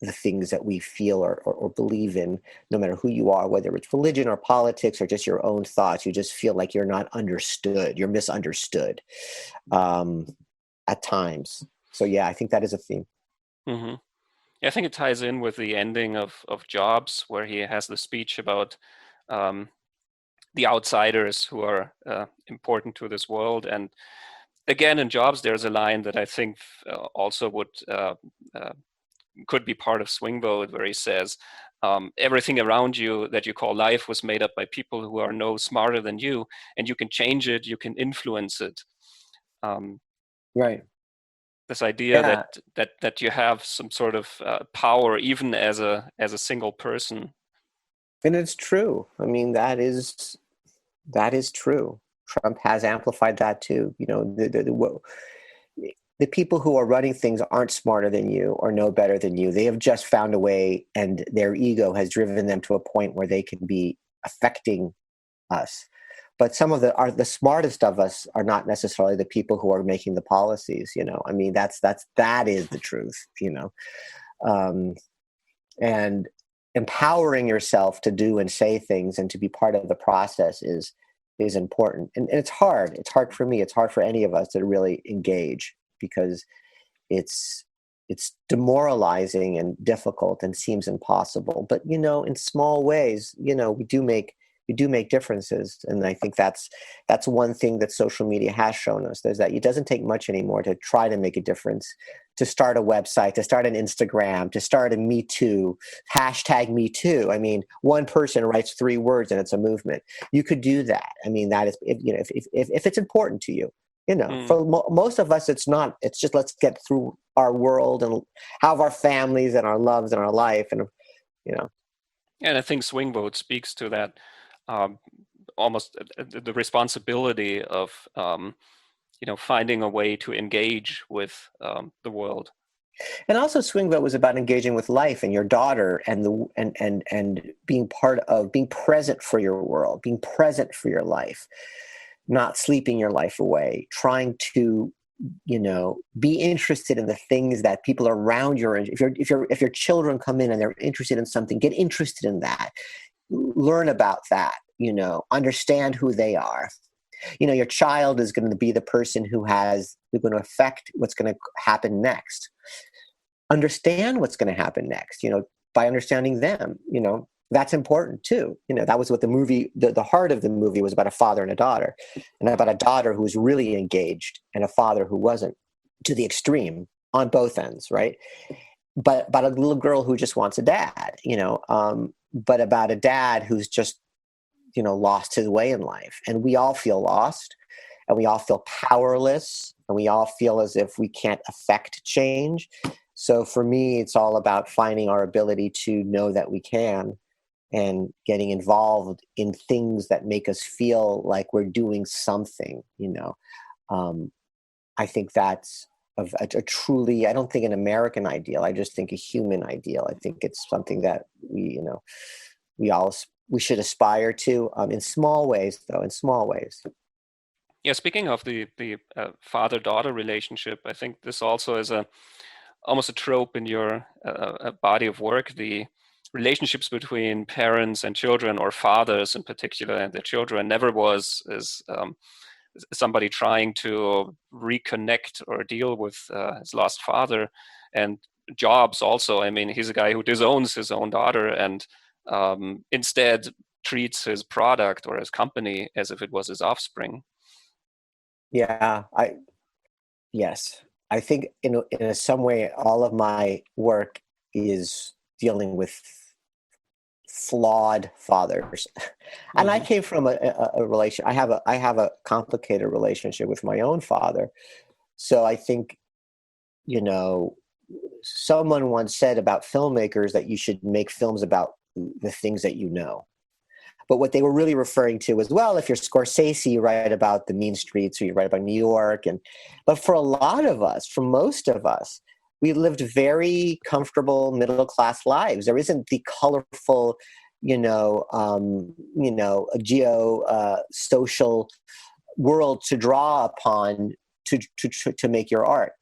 the things that we feel or believe in, no matter who you are, whether it's religion or politics or just your own thoughts. You just feel like you're not understood, you're misunderstood um, at times. So yeah, I think that is a theme. Hmm. Yeah, I think it ties in with the ending of Jobs, where he has the speech about um, the outsiders who are important to this world. And again, in Jobs, there's a line that I think also would uh, could be part of Swing Vote, where he says, everything around you that you call life was made up by people who are no smarter than you, and you can change it, you can influence it. Um, Right. this idea Yeah. that you have some sort of power, even as a single person. And it's true. I mean, that is true. Trump has amplified that too. The people who are running things aren't smarter than you or know better than you. They have just found a way, and their ego has driven them to a point where they can be affecting us. But some of the smartest of us are not necessarily the people who are making the policies. I mean, that is the truth. Um, and empowering yourself to do and say things and to be part of the process is important. And it's hard. It's hard for me. It's hard for any of us to really engage, because it's demoralizing and difficult and seems impossible. But in small ways, we do make differences. And I think that's one thing that social media has shown us. There's that it doesn't take much anymore to try to make a difference, to start a website, to start an Instagram, to start a Me Too, hashtag Me Too. I mean, one person writes 3 words and it's a movement. You could do that. I mean, that is, if it's important to you. Mm. For most of us, it's not. It's just, let's get through our world and have our families and our loves and our life, and you know. And I think Swing Vote speaks to that, um, almost the responsibility of finding a way to engage with the world. And also, Swing Vote was about engaging with life and your daughter, and and being part of, being present for your world, being present for your life, not sleeping your life away, trying to be interested in the things that people around you are. If your children come in and they're interested in something, get interested in that, learn about that, understand who they are. Your child is going to be the person who's going to affect what's going to happen next. Understand what's going to happen next, by understanding them. that's important too. That was what the movie, the heart of the movie was about, a father and a daughter, and about a daughter who was really engaged and a father who wasn't, to the extreme on both ends, right? But about a little girl who just wants a dad, but about a dad who's just, lost his way in life. And we all feel lost, and we all feel powerless, and we all feel as if we can't affect change. So for me, it's all about finding our ability to know that we can, and getting involved in things that make us feel like we're doing something. I think that's a truly, I don't think an American ideal. I just think a human ideal. I think it's something that we should aspire to, in small ways, though, in small ways. Yeah, speaking of the father-daughter relationship, I think this also is almost a trope in your body of work, the relationships between parents and children, or fathers in particular and their children, never was as somebody trying to reconnect or deal with his lost father. And Jobs also, I mean, he's a guy who disowns his own daughter and instead treats his product or his company as if it was his offspring. Yeah, yes. I think in some way, all of my work is dealing with flawed fathers. And I came from a relation. I have a complicated relationship with my own father. So I think, someone once said about filmmakers that you should make films about the things that you know. But what they were really referring to was, well, if you're Scorsese, you write about the mean streets, or you write about New York. But for a lot of us, for most of us, we lived very comfortable middle-class lives. There isn't the colorful, social world to draw upon to make your art.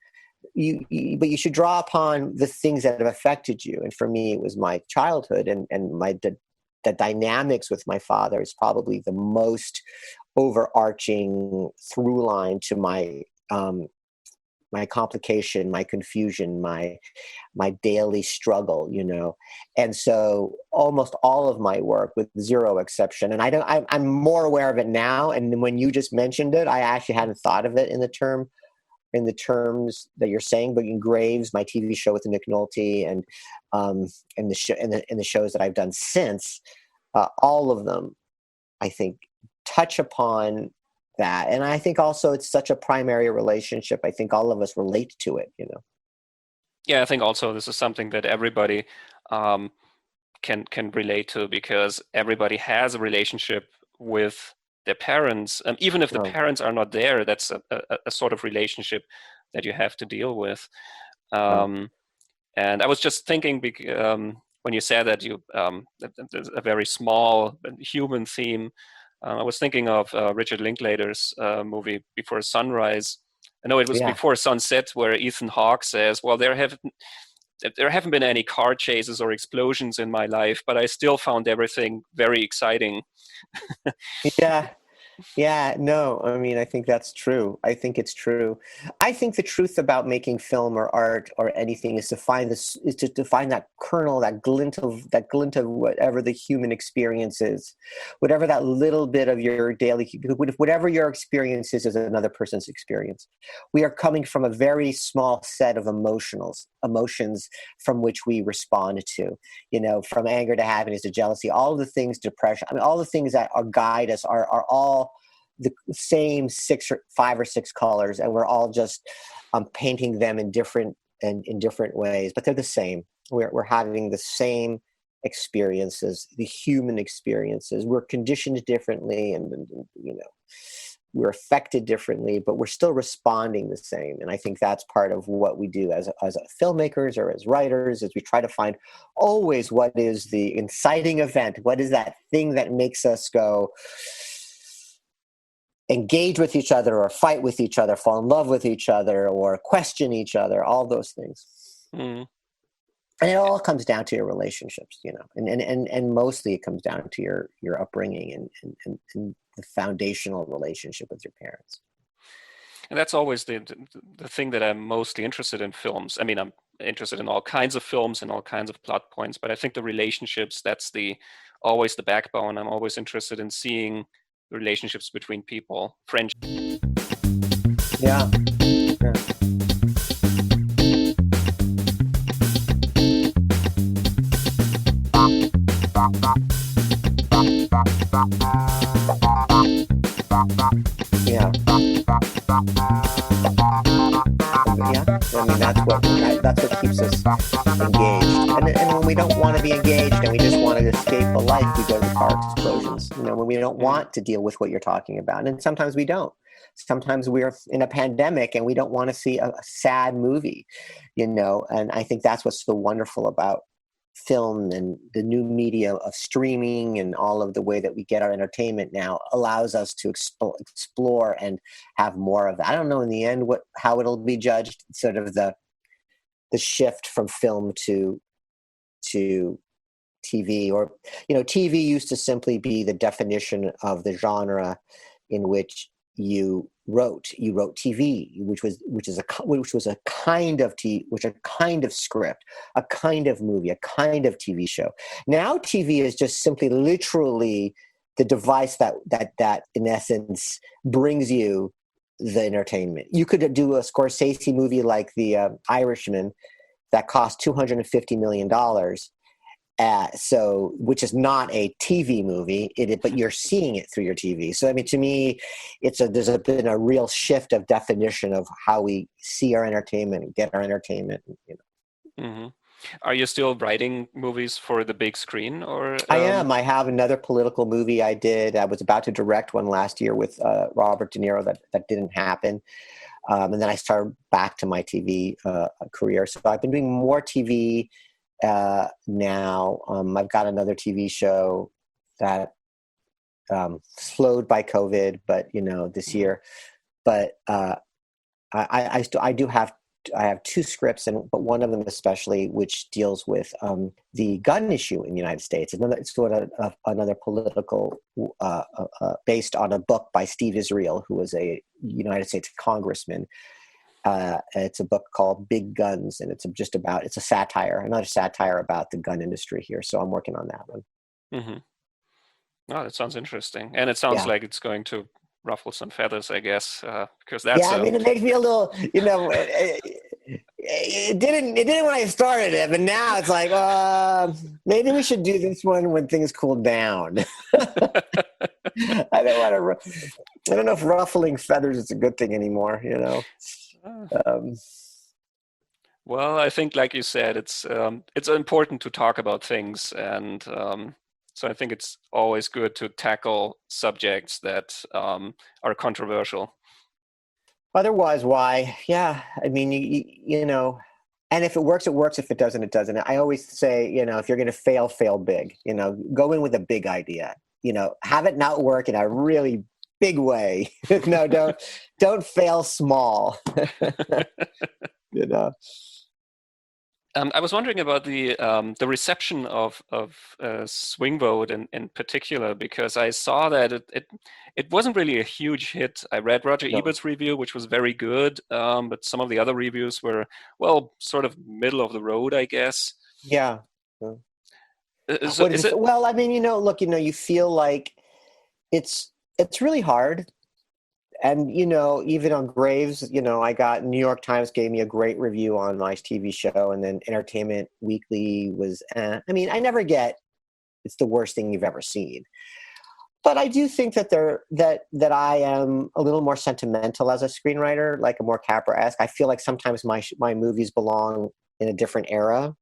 But you should draw upon the things that have affected you. And for me, it was my childhood, and the dynamics with my father is probably the most overarching through line to my complication, my confusion, my daily struggle, And so almost all of my work, with zero exception, and I'm more aware of it now. And when you just mentioned it, I actually hadn't thought of it in the terms that you're saying. But in Graves, my TV show with Nick Nolte, and the shows that I've done since, all of them, I think, touch upon that. And I think also it's such a primary relationship. I think all of us relate to it, Yeah, I think also this is something that everybody can relate to, because everybody has a relationship with their parents. Even if the parents are not there, that's a sort of relationship that you have to deal with. And I was just thinking, when you said that there's a very small human theme, I was thinking of Richard Linklater's movie Before Sunrise. I know it was Before Sunset, where Ethan Hawke says, well, there haven't been any car chases or explosions in my life, but I still found everything very exciting. Yeah, no, I mean, I think that's true. I think it's true. I think the truth about making film or art or anything is to find that kernel, that glint of whatever the human experience is, whatever that little bit of your daily, whatever your experience is another person's experience. We are coming from a very small set of emotions from which we respond to, from anger to happiness to jealousy, all the things, depression. I mean, all the things that guide us are all the same 5 or 6 colors, and we're all just painting them in different ways, but they're the same. We're having the same experiences, the human experiences. We're conditioned differently, and we're affected differently, but we're still responding the same. And I think that's part of what we do as filmmakers or as writers, is we try to find always what is the inciting event, what is that thing that makes us go engage with each other, or fight with each other, fall in love with each other, or question each other, all those things. And it all comes down to your relationships, and mostly it comes down to your upbringing and the foundational relationship with your parents. And that's always the thing that I'm mostly interested in films. I mean, I'm interested in all kinds of films and all kinds of plot points, but I think the relationships, that's always the backbone. I'm always interested in seeing relationships between people, friendship. Yeah. Yeah. Yeah. Yeah, I mean that's what keeps us engaged. And when we don't want to be engaged and we just want to escape a life, we go to the car explosions. When we don't want to deal with what you're talking about, and sometimes we don't. Sometimes we're in a pandemic and we don't want to see a sad movie, And I think that's what's so wonderful about film and the new media of streaming and all of the way that we get our entertainment now allows us to explore and have more of that. I don't know in the end how it'll be judged, sort of the shift from film to TV, or TV used to simply be the definition of the genre in which you wrote TV, which was a kind of script, a kind of movie, a kind of TV show. Now TV is just simply literally the device that in essence brings you the entertainment. You could do a Scorsese movie like The Irishman that cost $250 million. Which is not a TV movie, but you're seeing it through your TV. So, I mean, to me, there's been a real shift of definition of how we see our entertainment and get our entertainment. Mm-hmm. Are you still writing movies for the big screen, or? I am. I have another political movie I did. I was about to direct one last year with Robert De Niro that didn't happen. And then I started back to my TV career. So I've been doing more TV now. I've got another TV show that slowed by COVID, but this year. But I have two scripts, but one of them especially, which deals with the gun issue in the United States. It's sort of another political, based on a book by Steve Israel, who was a United States congressman. It's a book called Big Guns, and it's a satire, another satire about the gun industry here. So I'm working on that one. Mm-hmm. Oh, that sounds interesting. And it sounds like it's going to ruffle some feathers, I guess, because that's... Yeah, I mean, it makes me a little, it didn't when I started it, but now it's like, maybe we should do this one when things cool down. I don't know if ruffling feathers is a good thing anymore, Well, I think, like you said, it's important to talk about things, and so I think it's always good to tackle subjects that are controversial. Otherwise, why? Yeah, I mean, and if it works, it works. If it doesn't, it doesn't. I always say, if you're going to fail big. Go in with a big idea. Have it not work in a really big way. No, don't fail small. I was wondering about the reception of Swing Vote in particular, because I saw that it wasn't really a huge hit. I read Roger Ebert's review, which was very good, but some of the other reviews were, sort of middle of the road, I guess. Yeah. So well, I mean, look, you feel like it's really hard. And, even on Graves, I got New York Times gave me a great review on my TV show. And then Entertainment Weekly was, I mean, I never get, it's the worst thing you've ever seen. But I do think that that I am a little more sentimental as a screenwriter, like a more Capra-esque. I feel like sometimes my movies belong in a different era.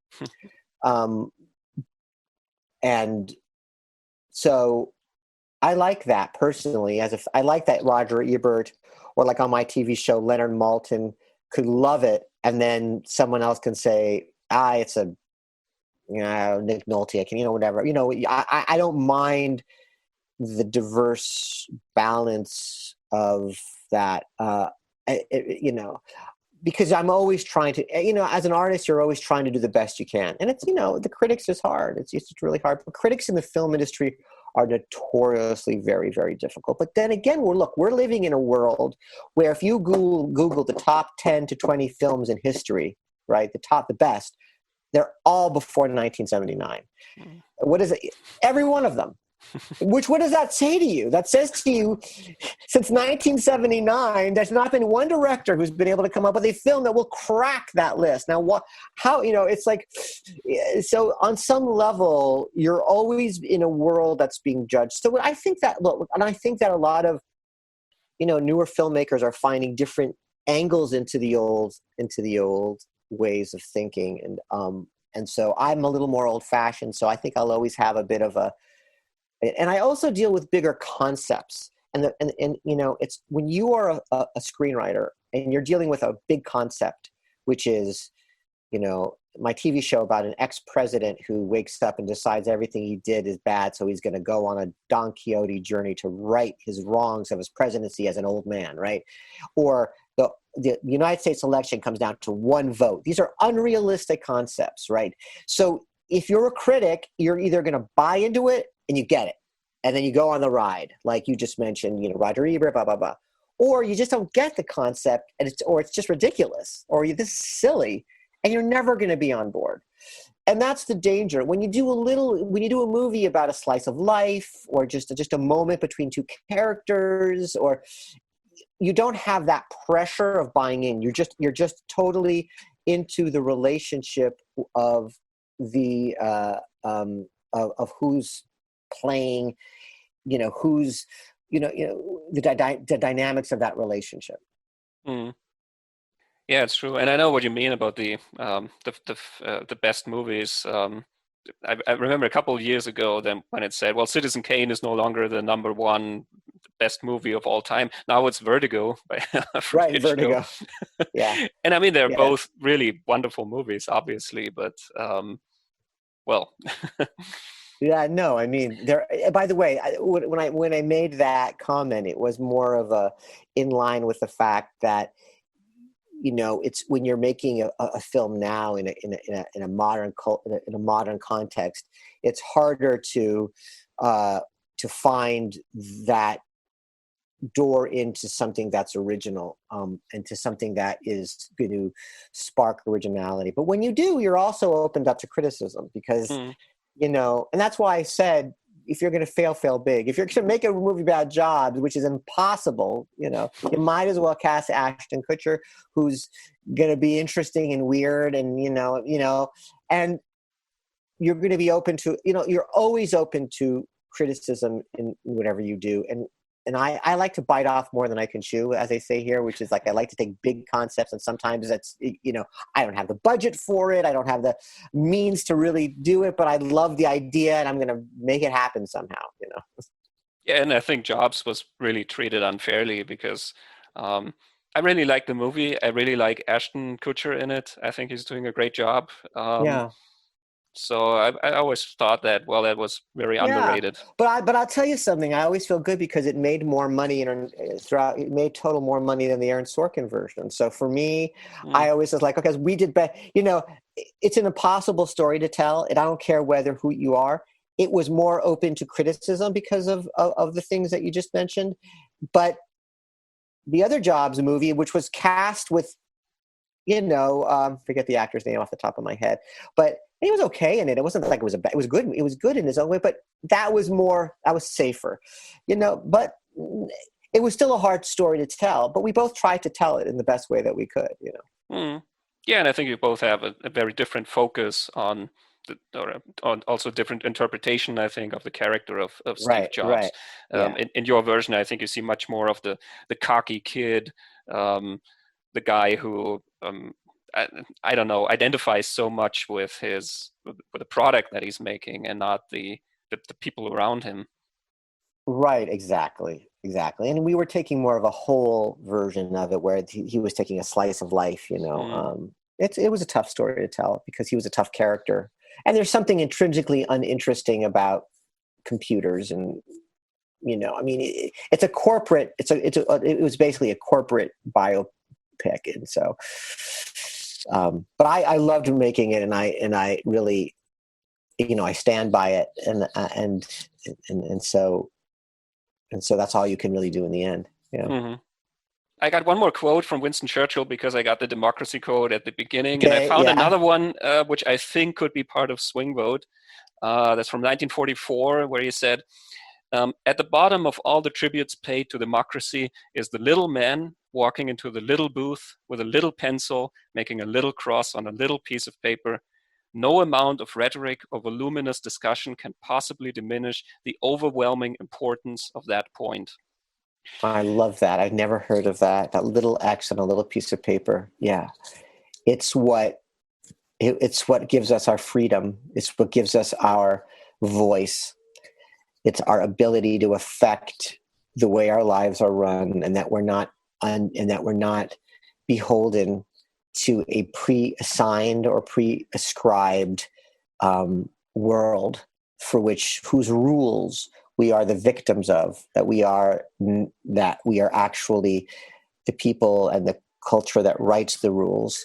And so I like that personally. I like that Roger Ebert, or like on my TV show, Leonard Maltin could love it, and then someone else can say, it's a, Nick Nolte, I can, whatever. I don't mind the diverse balance of that. Because I'm always trying to, as an artist, you're always trying to do the best you can, and it's, the critics is hard. It's really hard. But critics in the film industry are notoriously very, very difficult. But then again, we're living in a world where if you Google the top 10 to 20 films in history, right? The best, they're all before 1979. What is it? Every one of them. What does that say to you? That says to you, since 1979, there's not been one director who's been able to come up with a film that will crack that list. Now, it's like, so on some level, you're always in a world that's being judged. So I think that a lot of, newer filmmakers are finding different angles into the old ways of thinking. And so I'm a little more old fashioned. So I think I'll always have a bit of and I also deal with bigger concepts. And it's when you are a screenwriter and you're dealing with a big concept, which is, my TV show about an ex-president who wakes up and decides everything he did is bad. So he's going to go on a Don Quixote journey to right his wrongs of his presidency as an old man. Right. Or the United States election comes down to one vote. These are unrealistic concepts. Right. So if you're a critic, you're either going to buy into it and you get it, and then you go on the ride, like you just mentioned, Roger Ebert, blah, blah, blah. Or you just don't get the concept, and it's just ridiculous, or this is silly, and you're never going to be on board. And that's the danger. When you do a movie about a slice of life, or just a moment between two characters, or you don't have that pressure of buying in. You're just totally into the relationship of the of who's playing, who's, the dynamics of that relationship. Mm. Yeah, it's true, and I know what you mean about the best movies. I remember a couple of years ago when it said, well, Citizen Kane is no longer the number one best movie of all time. Now it's Vertigo by Right, Vertigo. Yeah. And I mean, they're both really wonderful movies, obviously, but well. Yeah, no, I mean, by the way, when I made that comment, it was more of in line with the fact that, it's when you're making a film now in a modern context, it's harder to find that door into something that's original, and to something that is going to spark originality. But when you do, you're also opened up to criticism because. And that's why I said, if you're going to fail big. If you're going to make a movie about jobs, which is impossible, you might as well cast Ashton Kutcher, who's going to be interesting and weird, and and you're going to be open to, you're always open to criticism in whatever you do. And I like to bite off more than I can chew, as they say here, which is like, I like to take big concepts, and sometimes that's, I don't have the budget for it. I don't have the means to really do it, but I love the idea and I'm going to make it happen somehow, Yeah, and I think Jobs was really treated unfairly because I really like the movie. I really like Ashton Kutcher in it. I think he's doing a great job. Yeah. So I always thought that was very underrated. But I'll tell you something. I always feel good because it made more money it made total more money than the Aaron Sorkin version. So for me, I always was like, okay, we did better. It's an impossible story to tell, and I don't care who you are. It was more open to criticism because of the things that you just mentioned. But the other Jobs movie, which was cast with, forget the actor's name off the top of my head, but he was okay in it. It wasn't like it was it was good. It was good in his own way, but that was safer, but it was still a hard story to tell, but we both tried to tell it in the best way that we could, Yeah. And I think you both have a very different focus on on also different interpretation, I think, of the character of Steve Jobs. Right. In your version, I think you see much more of the cocky kid, the guy who, I don't know, identifies so much with the product that he's making and not the people around him. Right, exactly. And we were taking more of a whole version of it, where he was taking a slice of life. It was a tough story to tell because he was a tough character, and there's something intrinsically uninteresting about computers, and it's a corporate. It was basically a corporate biopic, and so. But I loved making it, and I really, I stand by it, and so that's all you can really do in the end. Yeah. Mm-hmm. I got one more quote from Winston Churchill because I got the democracy quote at the beginning, and I Okay, found yeah. another one which I think could be part of Swing Vote. That's from 1944, where he said, "At the bottom of all the tributes paid to democracy is the little man walking into the little booth with a little pencil, making a little cross on a little piece of paper. No amount of rhetoric or voluminous discussion can possibly diminish the overwhelming importance of that point." I love that. I've never heard of that. That little X on a little piece of paper. Yeah. It's what gives us our freedom. It's what gives us our voice. It's our ability to affect the way our lives are run, and that we're not beholden to a pre-assigned or pre-ascribed world whose rules we are the victims of, that we are actually the people and the culture that writes the rules,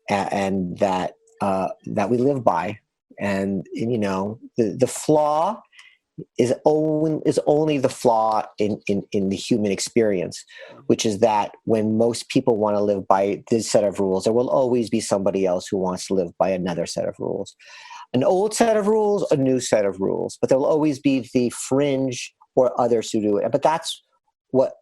and that we live by. And the flaw is only the flaw in the human experience, which is that when most people want to live by this set of rules, there will always be somebody else who wants to live by another set of rules. An old set of rules, a new set of rules, but there will always be the fringe or others who do it. But that's what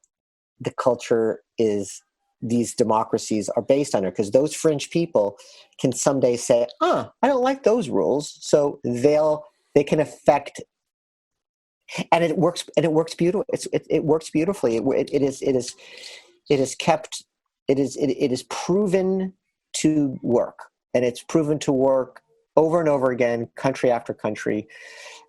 the culture is. These democracies are based on it, because those fringe people can someday say, I don't like those rules. So they can affect, and it works beautifully. It works beautifully. It is proven to work, and it's proven to work over and over again, country after country.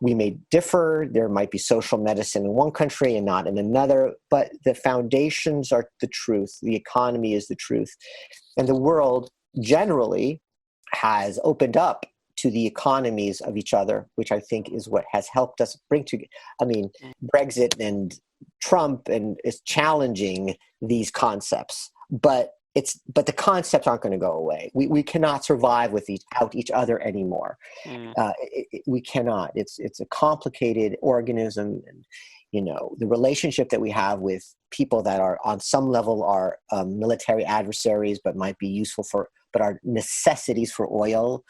We may differ. There might be social medicine in one country and not in another, but the foundations are the truth. The economy is the truth. And the world generally has opened up to the economies of each other, which I think is what has helped us bring together. I mean, Brexit and Trump is challenging these concepts, but the concepts aren't going to go away. We cannot survive without each other anymore. We cannot. It's a complicated organism, and the relationship that we have with people that are on some level are military adversaries, but might be useful but are necessities for oil.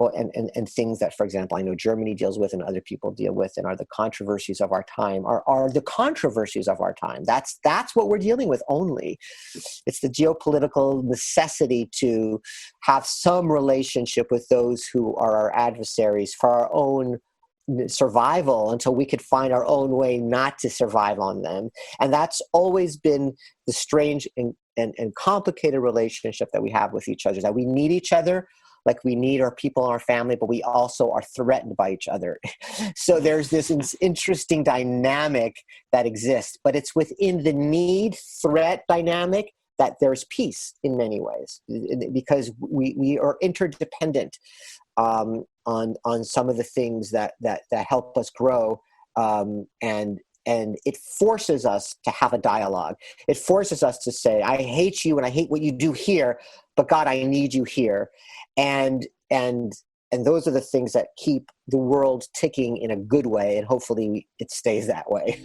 And things that, for example, I know Germany deals with and other people deal with, and are the controversies of our time, are the controversies of our time. That's what we're dealing with only. It's the geopolitical necessity to have some relationship with those who are our adversaries for our own survival, until we could find our own way not to survive on them. And that's always been the strange and complicated relationship that we have with each other, that we need each other, like we need our people and our family, but we also are threatened by each other. So there's this interesting dynamic that exists, but it's within the need-threat dynamic that there's peace in many ways, because we are interdependent on some of the things that help us grow, and it forces us to have a dialogue. It forces us to say, I hate you and I hate what you do here, but God, I need you here. And those are the things that keep the world ticking in a good way, and hopefully it stays that way.